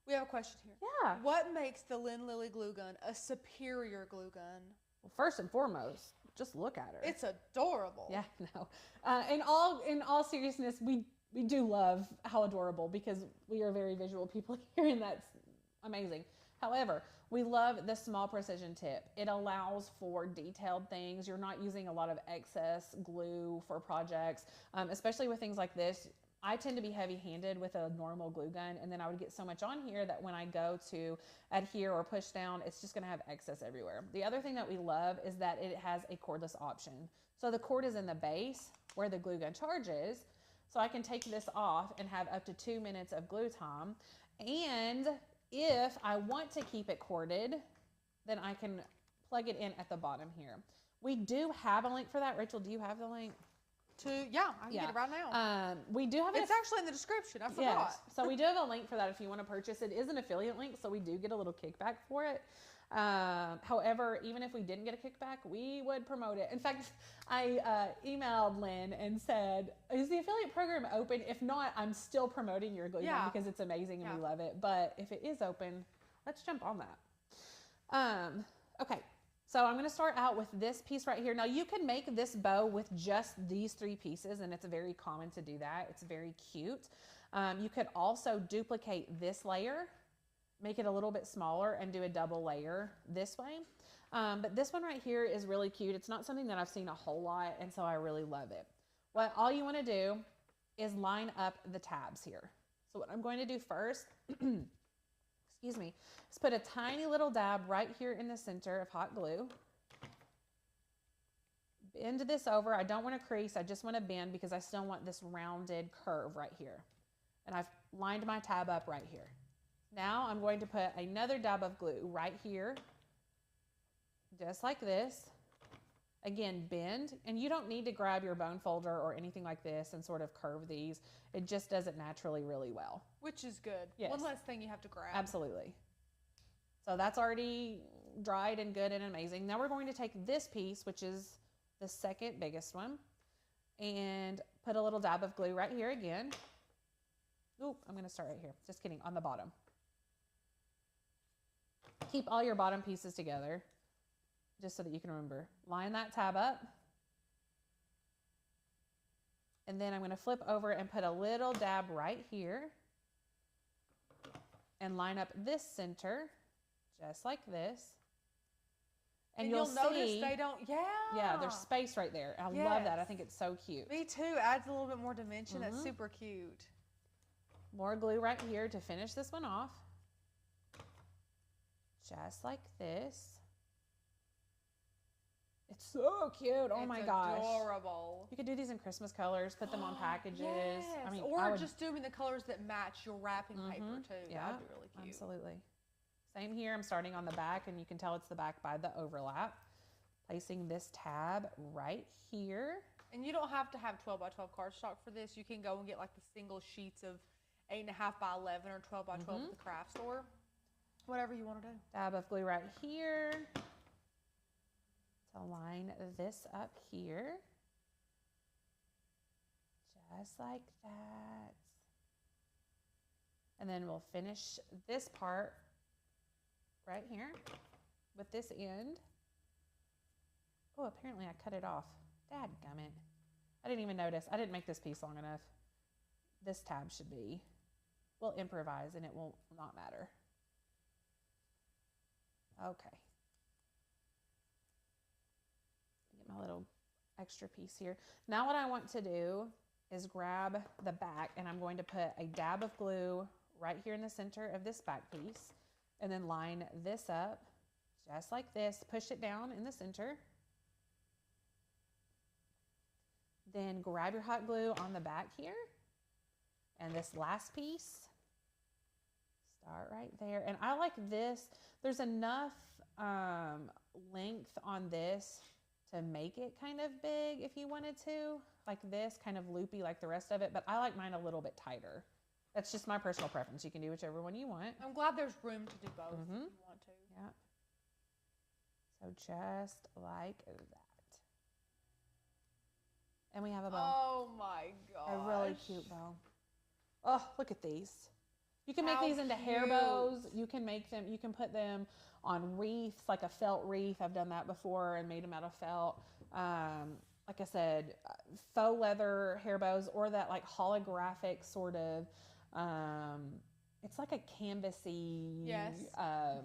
we have a question here. Yeah. What makes the Lynn Lily glue gun a superior glue gun? Well, first and foremost, just look at her. It's adorable. Yeah, no. In all seriousness, we do love how adorable because we are very visual people here, and that's amazing. However, we love the small precision tip. It allows for detailed things. You're not using a lot of excess glue for projects, especially with things like this. I tend to be heavy-handed with a normal glue gun, and then I would get so much on here that when I go to adhere or push down, it's just going to have excess everywhere. The other thing that we love is that it has a cordless option. So the cord is in the base where the glue gun charges, so I can take this off and have up to 2 minutes of glue time. And if I want to keep it corded, then I can plug it in at the bottom here. We do have a link for that. Rachel, do you have the link? Yeah, I can get it right now. We do have It's actually in the description. I forgot. Yes. So we do have a link for that if you want to purchase it. It is an affiliate link, so we do get a little kickback for it. However, even if we didn't get a kickback, we would promote it. In fact, I emailed Lynn and said, is the affiliate program open? If not, I'm still promoting your glue gun because it's amazing and we love it. But if it is open, let's jump on that. Okay. So I'm going to start out with this piece right here. Now you can make this bow with just these 3 pieces, and it's very common to do that. It's very cute. You could also duplicate this layer, make it a little bit smaller, and do a double layer this way. But this one right here is really cute. It's not something that I've seen a whole lot, and so I really love it. All you want to do is line up the tabs here. So what I'm going to do first, excuse me, is put a tiny little dab right here in the center of hot glue. Bend this over. I don't want to crease. I just want to bend because I still want this rounded curve right here. And I've lined my tab up right here. Now I'm going to put another dab of glue right here, just like this. Again, bend, and you don't need to grab your bone folder or anything like this and sort of curve these. It just does it naturally really well. Which is good. Yes. One less thing you have to grab. Absolutely. So that's already dried and good and amazing. Now we're going to take this piece, which is the second biggest one, and put a little dab of glue right here again. Oop, I'm going to start right here. Just kidding, on the bottom. Keep all your bottom pieces together. just so that you can remember. Line that tab up. And then I'm going to flip over and put a little dab right here. And line up this center, just like this. And you'll notice they don't, Yeah, there's space right there. I love that. I think it's so cute. Me too. Adds a little bit more dimension. That's super cute. More glue right here to finish this one off. Just like this. It's so cute. Oh my gosh. Adorable. You could do these in Christmas colors, put them on packages. Yes. I mean, or just doing the colors that match your wrapping paper too. Yeah, that'd be really cute. Absolutely. Same here. I'm starting on the back, and you can tell it's the back by the overlap. Placing this tab right here. And you don't have to have 12 by 12 cardstock for this. You can go and get like the single sheets of 8.5 by 11 or 12 by 12 at the craft store. Whatever you want to do. Dab of glue right here. To line this up here. Just like that. And then we'll finish this part right here with this end. Oh, apparently I cut it off. Dadgummit. I didn't even notice. I didn't make this piece long enough. This tab should be. We'll improvise and it will not matter. Okay. Get my little extra piece here. Now what I want to do is grab the back, and I'm going to put a dab of glue right here in the center of this back piece, and then line this up just like this. Push it down in the center. Then grab your hot glue on the back here, and this last piece, start right there. And I like this. There's enough length on this to make it kind of big if you wanted to, like this, kind of loopy like the rest of it, but I like mine a little bit tighter. That's just my personal preference. You can do whichever one you want. I'm glad there's room to do both if you want to. Yeah. So just like that. And we have a bow. Oh my gosh. A really cute bow. Oh, look at these. You can make these into hair bows. You can make them, you can put them on wreaths, like a felt wreath. I've done that before and made them out of felt. Like I said, faux leather hair bows, or that like holographic sort of, it's like a canvasy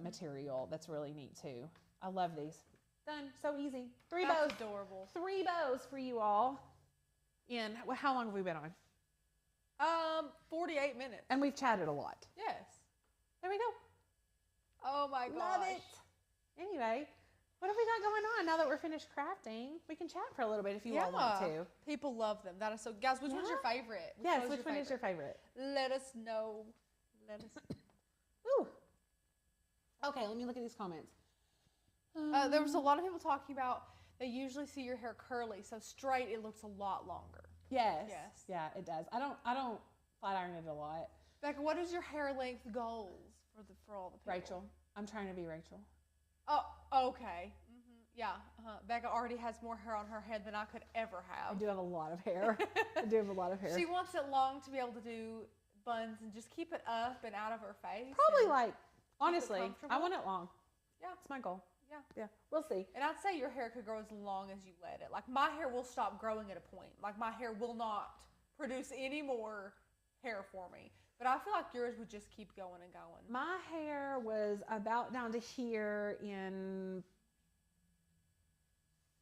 material that's really neat too. I love these. Done. So easy. Three bows. Adorable. 3 bows for you all. And how long have we been on? 48 minutes. And we've chatted a lot. Yes. There we go. Oh my gosh. Love it. Anyway, what have we got going on now that we're finished crafting? We can chat for a little bit if you all want to. People love them. That is so. Guys, which one's your favorite? Which one is your favorite? Let us know. Let us. Ooh. Okay, let me look at these comments. There was a lot of people talking about they usually see your hair curly, so straight it looks a lot longer. Yes. Yeah, it does. I don't flat iron it a lot. Becca, what is your hair length goals for all the people? Rachel. I'm trying to be Rachel. Oh, okay. Yeah. Becca already has more hair on her head than I could ever have. I do have a lot of hair. She wants it long to be able to do buns and just keep it up and out of her face. Probably like, honestly, I want it long. Yeah. It's my goal. Yeah. We'll see. And I'd say your hair could grow as long as you let it. Like my hair will stop growing at a point. Like my hair will not produce any more hair for me. But I feel like yours would just keep going and going. My hair was about down to here in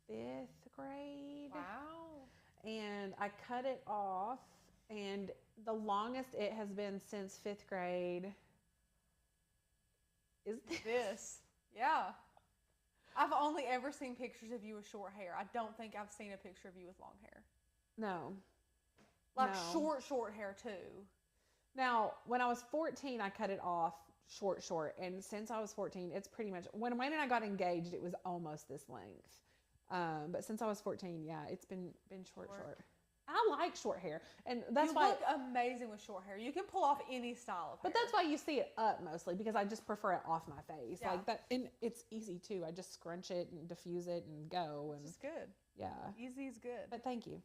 5th grade. Wow. And I cut it off, and the longest it has been since 5th grade is this. Yeah. I've only ever seen pictures of you with short hair. I don't think I've seen a picture of you with long hair. No. Like short hair too. Now, when I was 14, I cut it off short. And since I was 14, it's pretty much, when Wayne and I got engaged, it was almost this length. But since I was 14, yeah, it's been short. I like short hair. And that's why. You look amazing with short hair. You can pull off any style of hair. But that's why you see it up mostly, because I just prefer it off my face. Yeah. Like that, and it's easy too. I just scrunch it and diffuse it and go. And it's good. Yeah. Easy is good. But thank you.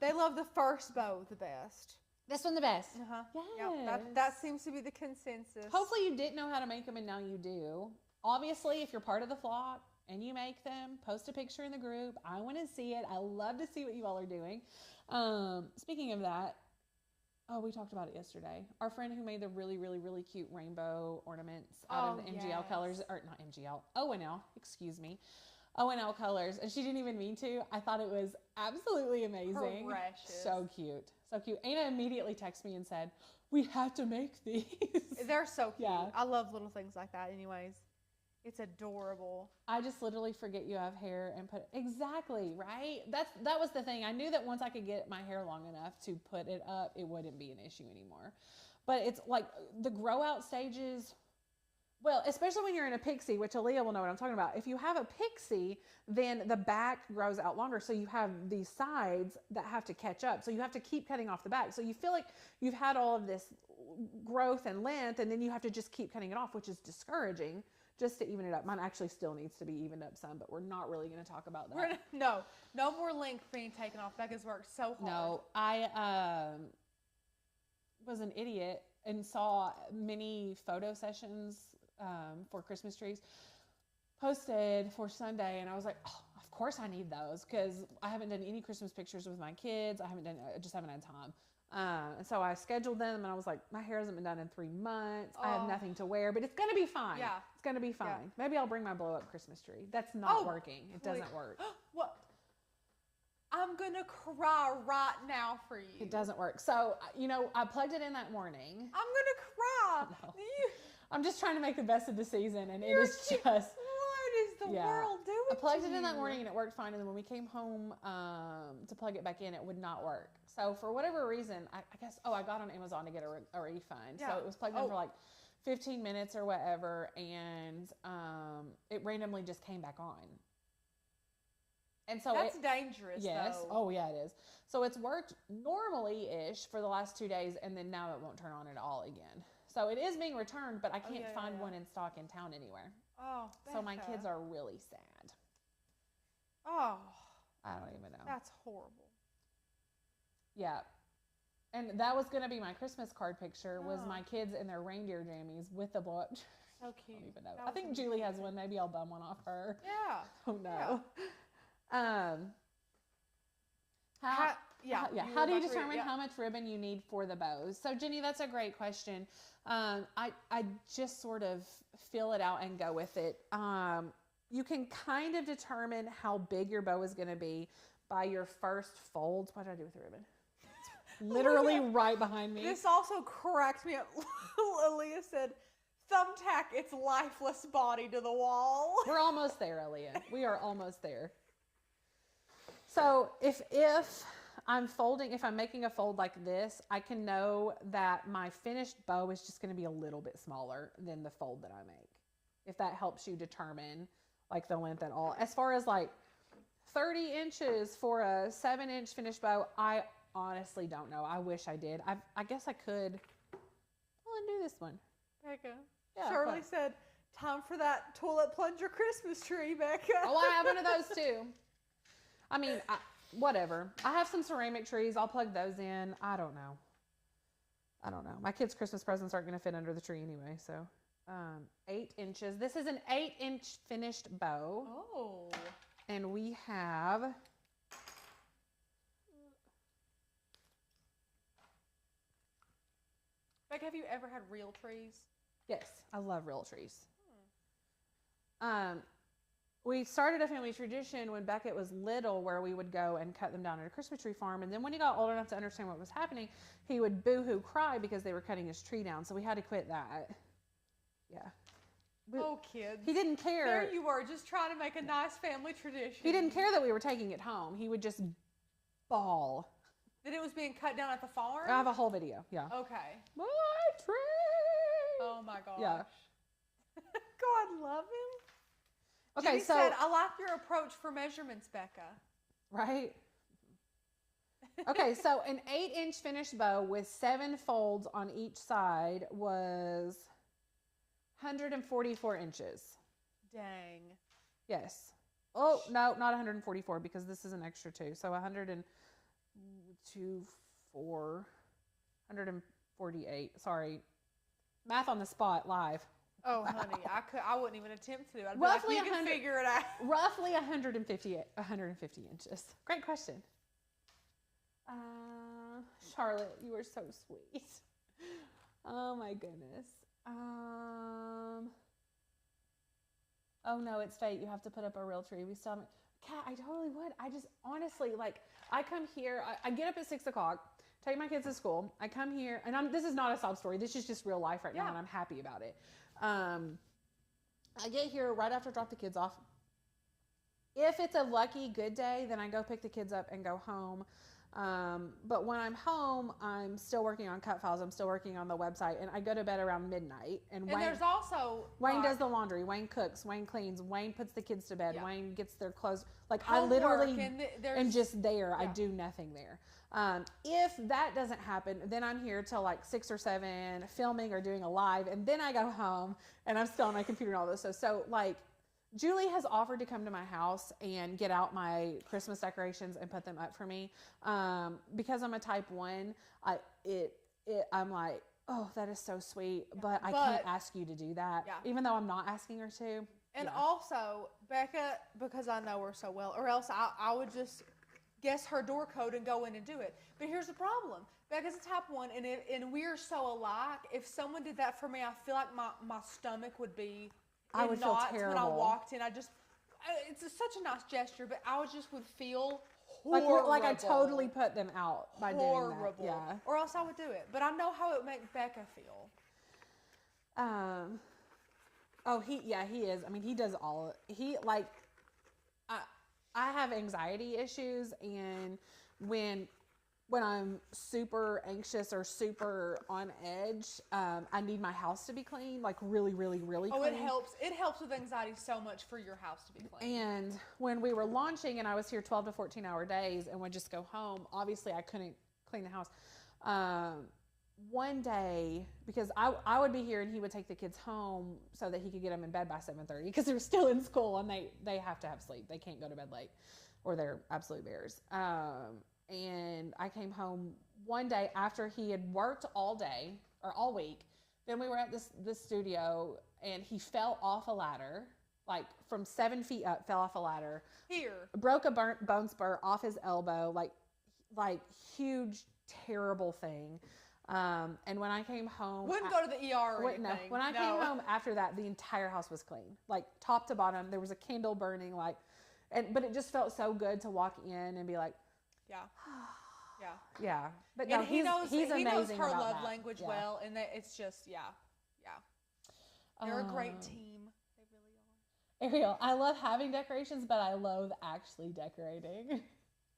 They love the first bow the best. This one the best. Uh-huh. Yes. Yep. That seems to be the consensus. Hopefully you didn't know how to make them and now you do. obviously, if you're part of the flock and you make them, post a picture in the group. I want to see it. I love to see what you all are doing. Speaking of that, we talked about it yesterday. Our friend who made the really, really, really cute rainbow ornaments out of the MGL colors, or not MGL, O&L, excuse me. O&L colors, and she didn't even mean to. I thought it was absolutely amazing. Precious. So cute. So cute. Anna immediately texted me and said, we have to make these. They're so cute. Yeah. I love little things like that anyways. It's adorable. I just literally forget you have hair and put it. Exactly, right? That was the thing. I knew that once I could get my hair long enough to put it up, it wouldn't be an issue anymore. But it's like the grow out stages. Well, especially when you're in a pixie, which Aaliyah will know what I'm talking about. If you have a pixie, then the back grows out longer. So you have these sides that have to catch up. So you have to keep cutting off the back. So you feel like you've had all of this growth and length, and then you have to just keep cutting it off, which is discouraging just to even it up. Mine actually still needs to be evened up some, but we're not really going to talk about that. No more length being taken off. Becca's worked so hard. No, I was an idiot and saw many photo sessions for Christmas trees posted for Sunday, and I was like, oh, of course I need those because I haven't done any Christmas pictures with my kids. I just haven't had time. And so I scheduled them, and I was like, my hair hasn't been done in 3 months. I have nothing to wear, but it's going to be fine. Yeah. It's going to be fine. Yeah. Maybe I'll bring my blow up Christmas tree. That's not working. It doesn't work. What? I'm going to cry right now for you. It doesn't work. So, I plugged it in that morning. I'm going to cry. No. I'm just trying to make the best of the season, and What is is the world doing? I plugged it to in that you? morning, and it worked fine. And then when we came home to plug it back in, it would not work. So for whatever reason, I guess, I got on Amazon to get a refund. Yeah. So it was plugged in for like 15 minutes or whatever, and it randomly just came back on. And so that's dangerous. Yes. Though. Oh yeah, it is. So it's worked normally-ish for the last 2 days, and then now it won't turn on at all again. So it is being returned, but I can't find one in stock in town anywhere. Oh, so my kids are really sad. Oh, I don't even know. That's horrible. Yeah. And that was going to be my Christmas card picture, was my kids in their reindeer jammies with the blow-up. So cute. I don't even know. I think Julie has one. Maybe I'll bum one off her. Yeah. Oh no. Yeah. How do you determine how much ribbon you need for the bows? So Jenny, that's a great question. I just sort of feel it out and go with it. You can kind of determine how big your bow is going to be by your first folds. What did I do with the ribbon? It's literally right behind me. This also cracked me up. Aaliyah said, thumbtack its lifeless body to the wall. We're almost there, Aaliyah. We are almost there. So if I'm making a fold like this, I can know that my finished bow is just going to be a little bit smaller than the fold that I make. If that helps you determine like the length at all. As far as like 30 inches for a 7-inch finished bow, I honestly don't know. I wish I did. I guess I could. I'll undo this one. Becca. Yeah, Shirley said, time for that toilet plunger Christmas tree, Becca. Oh, I have one of those too. I mean, whatever. I have some ceramic trees. I'll plug those in. I don't know. My kids' Christmas presents aren't going to fit under the tree anyway. So 8 inches. This is an 8-inch finished bow. Oh. And we have... Becca, have you ever had real trees? Yes, I love real trees. We started a family tradition when Beckett was little where we would go and cut them down at a Christmas tree farm. And then when he got old enough to understand what was happening, he would boo-hoo cry because they were cutting his tree down. So we had to quit that. Yeah. Oh, kids. He didn't care. There you were, just trying to make a nice family tradition. He didn't care that we were taking it home. He would just bawl. That it was being cut down at the farm? I have a whole video. Yeah. Okay. My tree. Oh, my gosh. Yeah. God love him. Okay, Jenny so said, I like your approach for measurements, Becca. Right? Okay, so an 8-inch finished bow with 7 folds on each side was 144 inches. Dang. Yes. Oh, no, not 144 because this is an extra 2. So 148. Sorry. Math on the spot live. Oh, honey, I wouldn't even attempt to. I'd Roughly be like, you can figure it out. Roughly 150 inches. Great question. Charlotte, you are so sweet. Oh my goodness. Oh no, it's fate. You have to put up a real tree. We still haven't. Kat, I totally would. I just honestly, like, I come here, I get up at 6 o'clock, take my kids to school. I come here, and this is not a sob story. This is just real life right now, and I'm happy about it. I get here right after I drop the kids off. If it's a lucky good day, then I go pick the kids up and go home. But when I'm home, I'm still working on cut files. I'm still working on the website, and I go to bed around midnight. And Wayne, there's also Wayne does the laundry. Wayne cooks. Wayne cleans. Wayne puts the kids to bed. Wayne gets their clothes. Like homework, I literally am just there. I do nothing there. If that doesn't happen, then I'm here till like 6 or 7 filming or doing a live, and then I go home and I'm still on my computer and all this stuff. So like Julie has offered to come to my house and get out my Christmas decorations and put them up for me. Because I'm a type 1, I'm like, oh, that is so sweet, but I can't ask you to do that, even though I'm not asking her to. And also, Becca, because I know her so well, or else I would just guess her door code and go in and do it. But here's the problem. Becca's a type 1, and we are so alike. If someone did that for me, I feel like my stomach would be I would feel terrible. When I walked in. It's such a nice gesture, but I just would feel horrible. Like I totally put them out by doing that. Yeah. Or else I would do it. But I know how it would make Becca feel. Oh, he is. I mean, he does all. I have anxiety issues, and when I'm super anxious or super on edge, I need my house to be clean, like really, really, really clean. Oh, it helps. It helps with anxiety so much for your house to be clean. And when we were launching and I was here 12 to 14 hour days and would just go home, obviously I couldn't clean the house. One day, because I would be here and he would take the kids home so that he could get them in bed by 7:30 because they're still in school and they have to have sleep. They can't go to bed late or they're absolute bears. And I came home one day after he had worked all day or all week. Then we were at this studio and he fell off a ladder, like from 7 feet up, fell off a ladder. Here. Broke a bone spur off his elbow, like huge, terrible thing. And when I came home, wouldn't go to the ER or anything. No. When I came home after that, the entire house was clean, like top to bottom. There was a candle burning, but it just felt so good to walk in and be like, yeah. But no, he's amazing. Knows her about love that. language well, and it's just They're a great team. They really are. Ariel, I love having decorations, but I loathe actually decorating.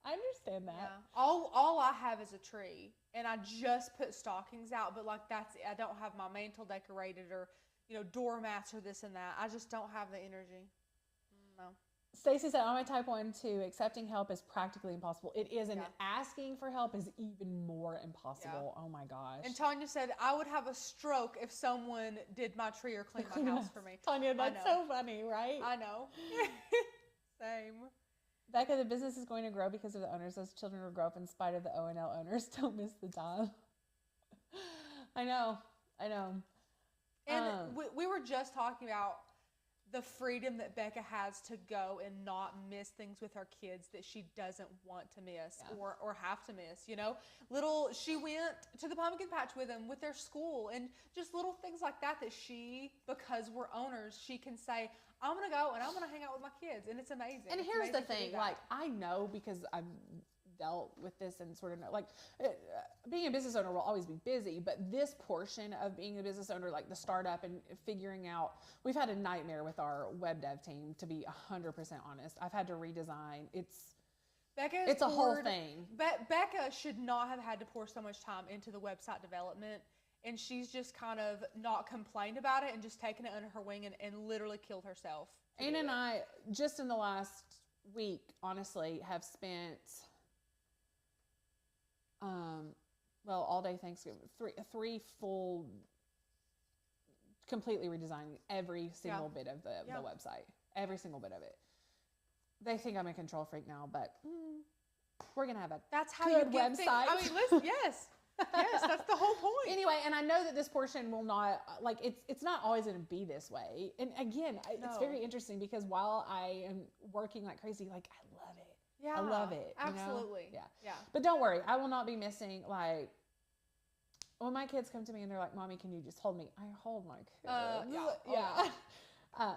I understand that. Yeah. All I have is a tree, and I just put stockings out, but like that's it. I don't have my mantle decorated or doormats or this and that. I just don't have the energy. No. Stacy said, I'm a type 1 too. Accepting help is practically impossible. It is, and asking for help is even more impossible. Yeah. Oh my gosh. And Tanya said, I would have a stroke if someone did my tree or cleaned my house for me. Tanya, that's so funny, right? I know. Same. Becca, the business is going to grow because of the owners. Those children will grow up in spite of the O&L owners. Don't miss the time. I know. And we were just talking about the freedom that Becca has to go and not miss things with her kids that she doesn't want to miss or have to miss, she went to the pumpkin patch with them with their school and just little things like that she, because we're owners, she can say, I'm going to go and I'm going to hang out with my kids. And it's amazing. And here's the thing, I know because I've dealt with this and sort of know, being a business owner will always be busy, but this portion of being a business owner, like the startup and figuring out, we've had a nightmare with our web dev team, to be 100% honest. I've had to redesign. It's a whole thing. Becca should not have had to pour so much time into the website development, and she's just kind of not complained about it and just taken it under her wing and literally killed herself. Anna and I, just in the last week, honestly, have spent all day Thanksgiving, three full, completely redesigning every single bit of the website, every single bit of it. They think I'm a control freak now, but we're gonna have a that's how good you get website. things. I mean, listen, yes, Yes, that's the whole point. Anyway, and I know that this portion will not, like, it's not always going to be this way. And again, it's very interesting because while I am working like crazy, like, I love it. Yeah. I love it. Absolutely. You know? Yeah. But don't worry, I will not be missing, like, when my kids come to me and they're like, Mommy, can you just hold me? I hold my kids. Yeah.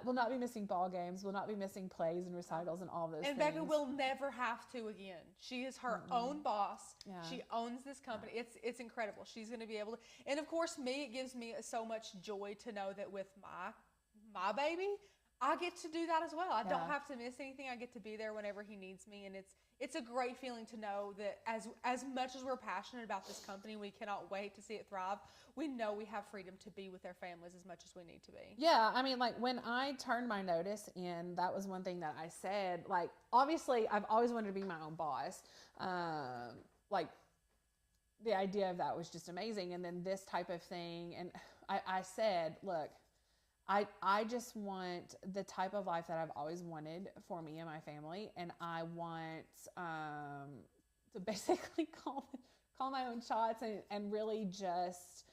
We'll not be missing ball games. We'll not be missing plays and recitals and all those and things. Becca will never have to again. She is her own boss. Yeah. She owns this company. It's incredible. She's going to be able to. And of course, it gives me so much joy to know that with my baby, I get to do that as well. I don't have to miss anything. I get to be there whenever he needs me, and it's a great feeling to know that as much as we're passionate about this company, we cannot wait to see it thrive. We know we have freedom to be with their families as much as we need to be. Yeah, I mean, like, when I turned my notice in, that was one thing that I said. Like, obviously, I've always wanted to be my own boss. Like, the idea of that was just amazing. And then this type of thing, and I said, look, I just want the type of life that I've always wanted for me and my family, and I want to basically call my own shots and really just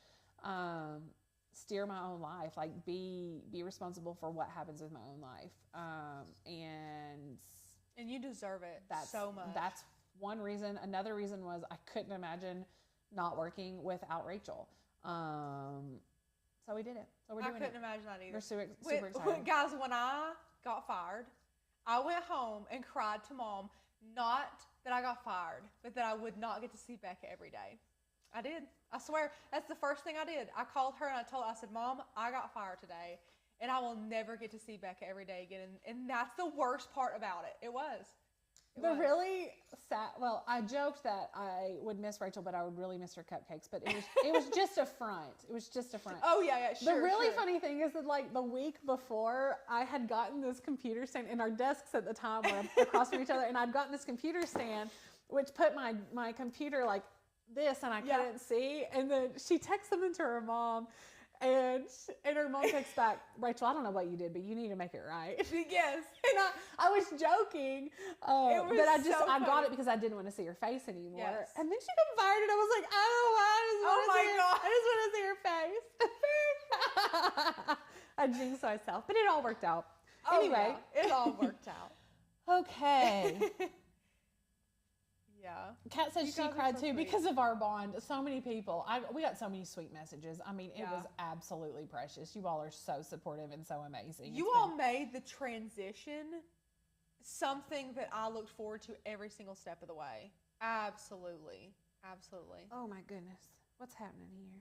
steer my own life, like be responsible for what happens with my own life, and you deserve it so much. That's one reason. Another reason was I couldn't imagine not working without Rachel. So we did it. So we're doing it. I couldn't imagine that either. We're super excited. Guys, when I got fired, I went home and cried to Mom, not that I got fired, but that I would not get to see Becca every day. I did. I swear. That's the first thing I did. I called her and I said, Mom, I got fired today, and I will never get to see Becca every day again. And that's the worst part about it. It was. Really sad. Well, I joked that I would miss Rachel, but I would really miss her cupcakes. But it was just a front. It was just a front. Oh yeah, sure. The really funny thing is that, like, the week before, I had gotten this computer stand, and our desks at the time were across from each other, and I'd gotten this computer stand, which put my computer like this, and I couldn't see. And then she texts something to her mom. And her mom texts back, Rachel, I don't know what you did, but you need to make it right. Yes. And I was joking, but I got it because I didn't want to see her face anymore. Yes. And then she got fired, and I was like, I just want to see her face. I jinxed myself, but it all worked out. Anyway, it all worked out. Okay. Yeah. Kat said she cried too because of our bond. So many people. We got so many sweet messages. I mean, it was absolutely precious. You all are so supportive and so amazing. You all made the transition something that I looked forward to every single step of the way. Absolutely. Absolutely. Oh my goodness. What's happening here?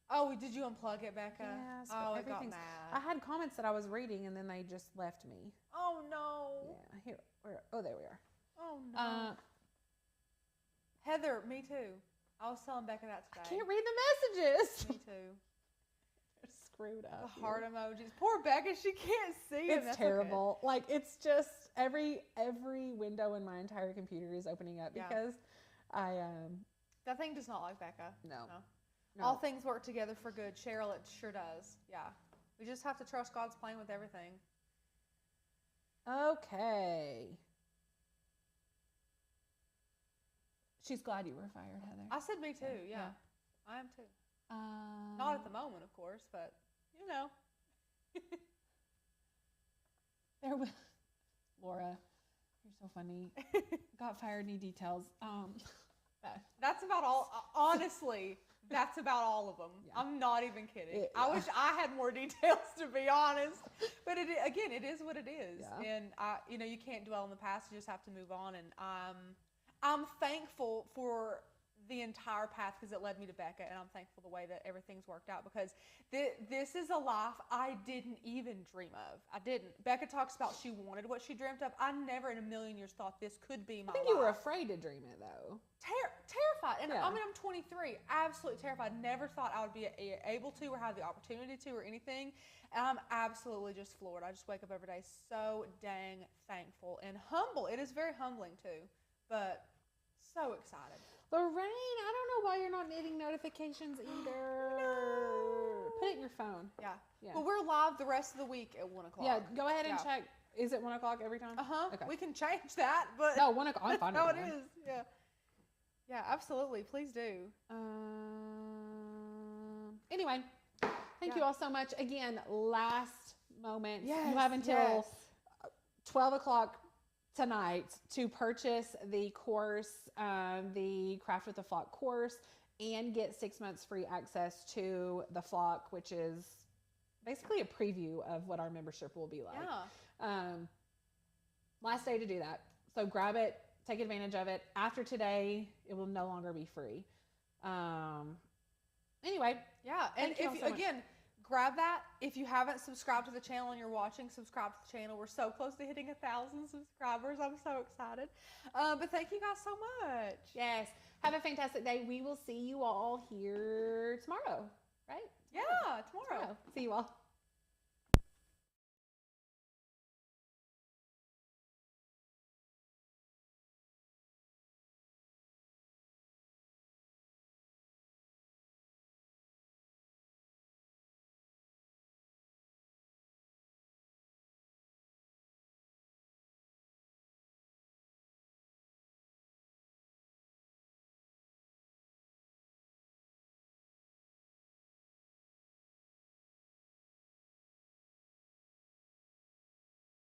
Oh, did you unplug it, Becca? Yes. Oh, it got mad. I had comments that I was reading, and then they just left me. Oh no. Yeah. There we are. Oh no. Heather, me too. I was telling Becca that today. I can't read the messages. Me too. They're screwed up. The heart emojis. Poor Becca, she can't see them. It's terrible. Okay. Like, it's just every window in my entire computer is opening up because that thing does not like Becca. No. All things work together for good. Cheryl, it sure does. Yeah. We just have to trust God's plan with everything. Okay. She's glad you were fired, Heather. I said me too, yeah. I am too. Not at the moment, of course, but, you know. Laura, you're so funny. Got fired, need details. That's about all, honestly, that's about all of them. Yeah. I'm not even kidding. I wish I had more details, to be honest. But it is what it is. Yeah. And, you can't dwell on the past. You just have to move on. And I'm thankful for the entire path because it led me to Becca, and I'm thankful the way that everything's worked out because this is a life I didn't even dream of. I didn't. Becca talks about she wanted what she dreamt of. I never in a million years thought this could be my life. I think you were afraid to dream it, though. Terrified. And I mean, I'm 23. Absolutely terrified. Never thought I would be able to or have the opportunity to or anything. And I'm absolutely just floored. I just wake up every day so dang thankful and humble. It is very humbling, too. But so excited. Lorraine, I don't know why you're not getting notifications either. No. Put it in your phone. Yeah. But we're live the rest of the week at 1 o'clock. Yeah, go ahead and check. Is it 1 o'clock every time? Okay. We can change that, but no, 1 o'clock. I'm fine with it is. Yeah. Yeah, absolutely. Please do. Anyway, thank you all so much. Again, last moment. Yes, You have until 12 o'clock tonight to purchase the course, the Craft with the Flock course, and get 6 months free access to the Flock, which is basically a preview of what our membership will be like. Yeah. Last day to do that. So grab it, take advantage of it. After today, it will no longer be free. Anyway. Yeah. And if you, again, grab that. If you haven't subscribed to the channel and you're watching, subscribe to the channel. We're so close to hitting 1,000 subscribers. I'm so excited. But thank you guys so much. Yes. Have a fantastic day. We will see you all here tomorrow, right? Yeah, tomorrow. See you all.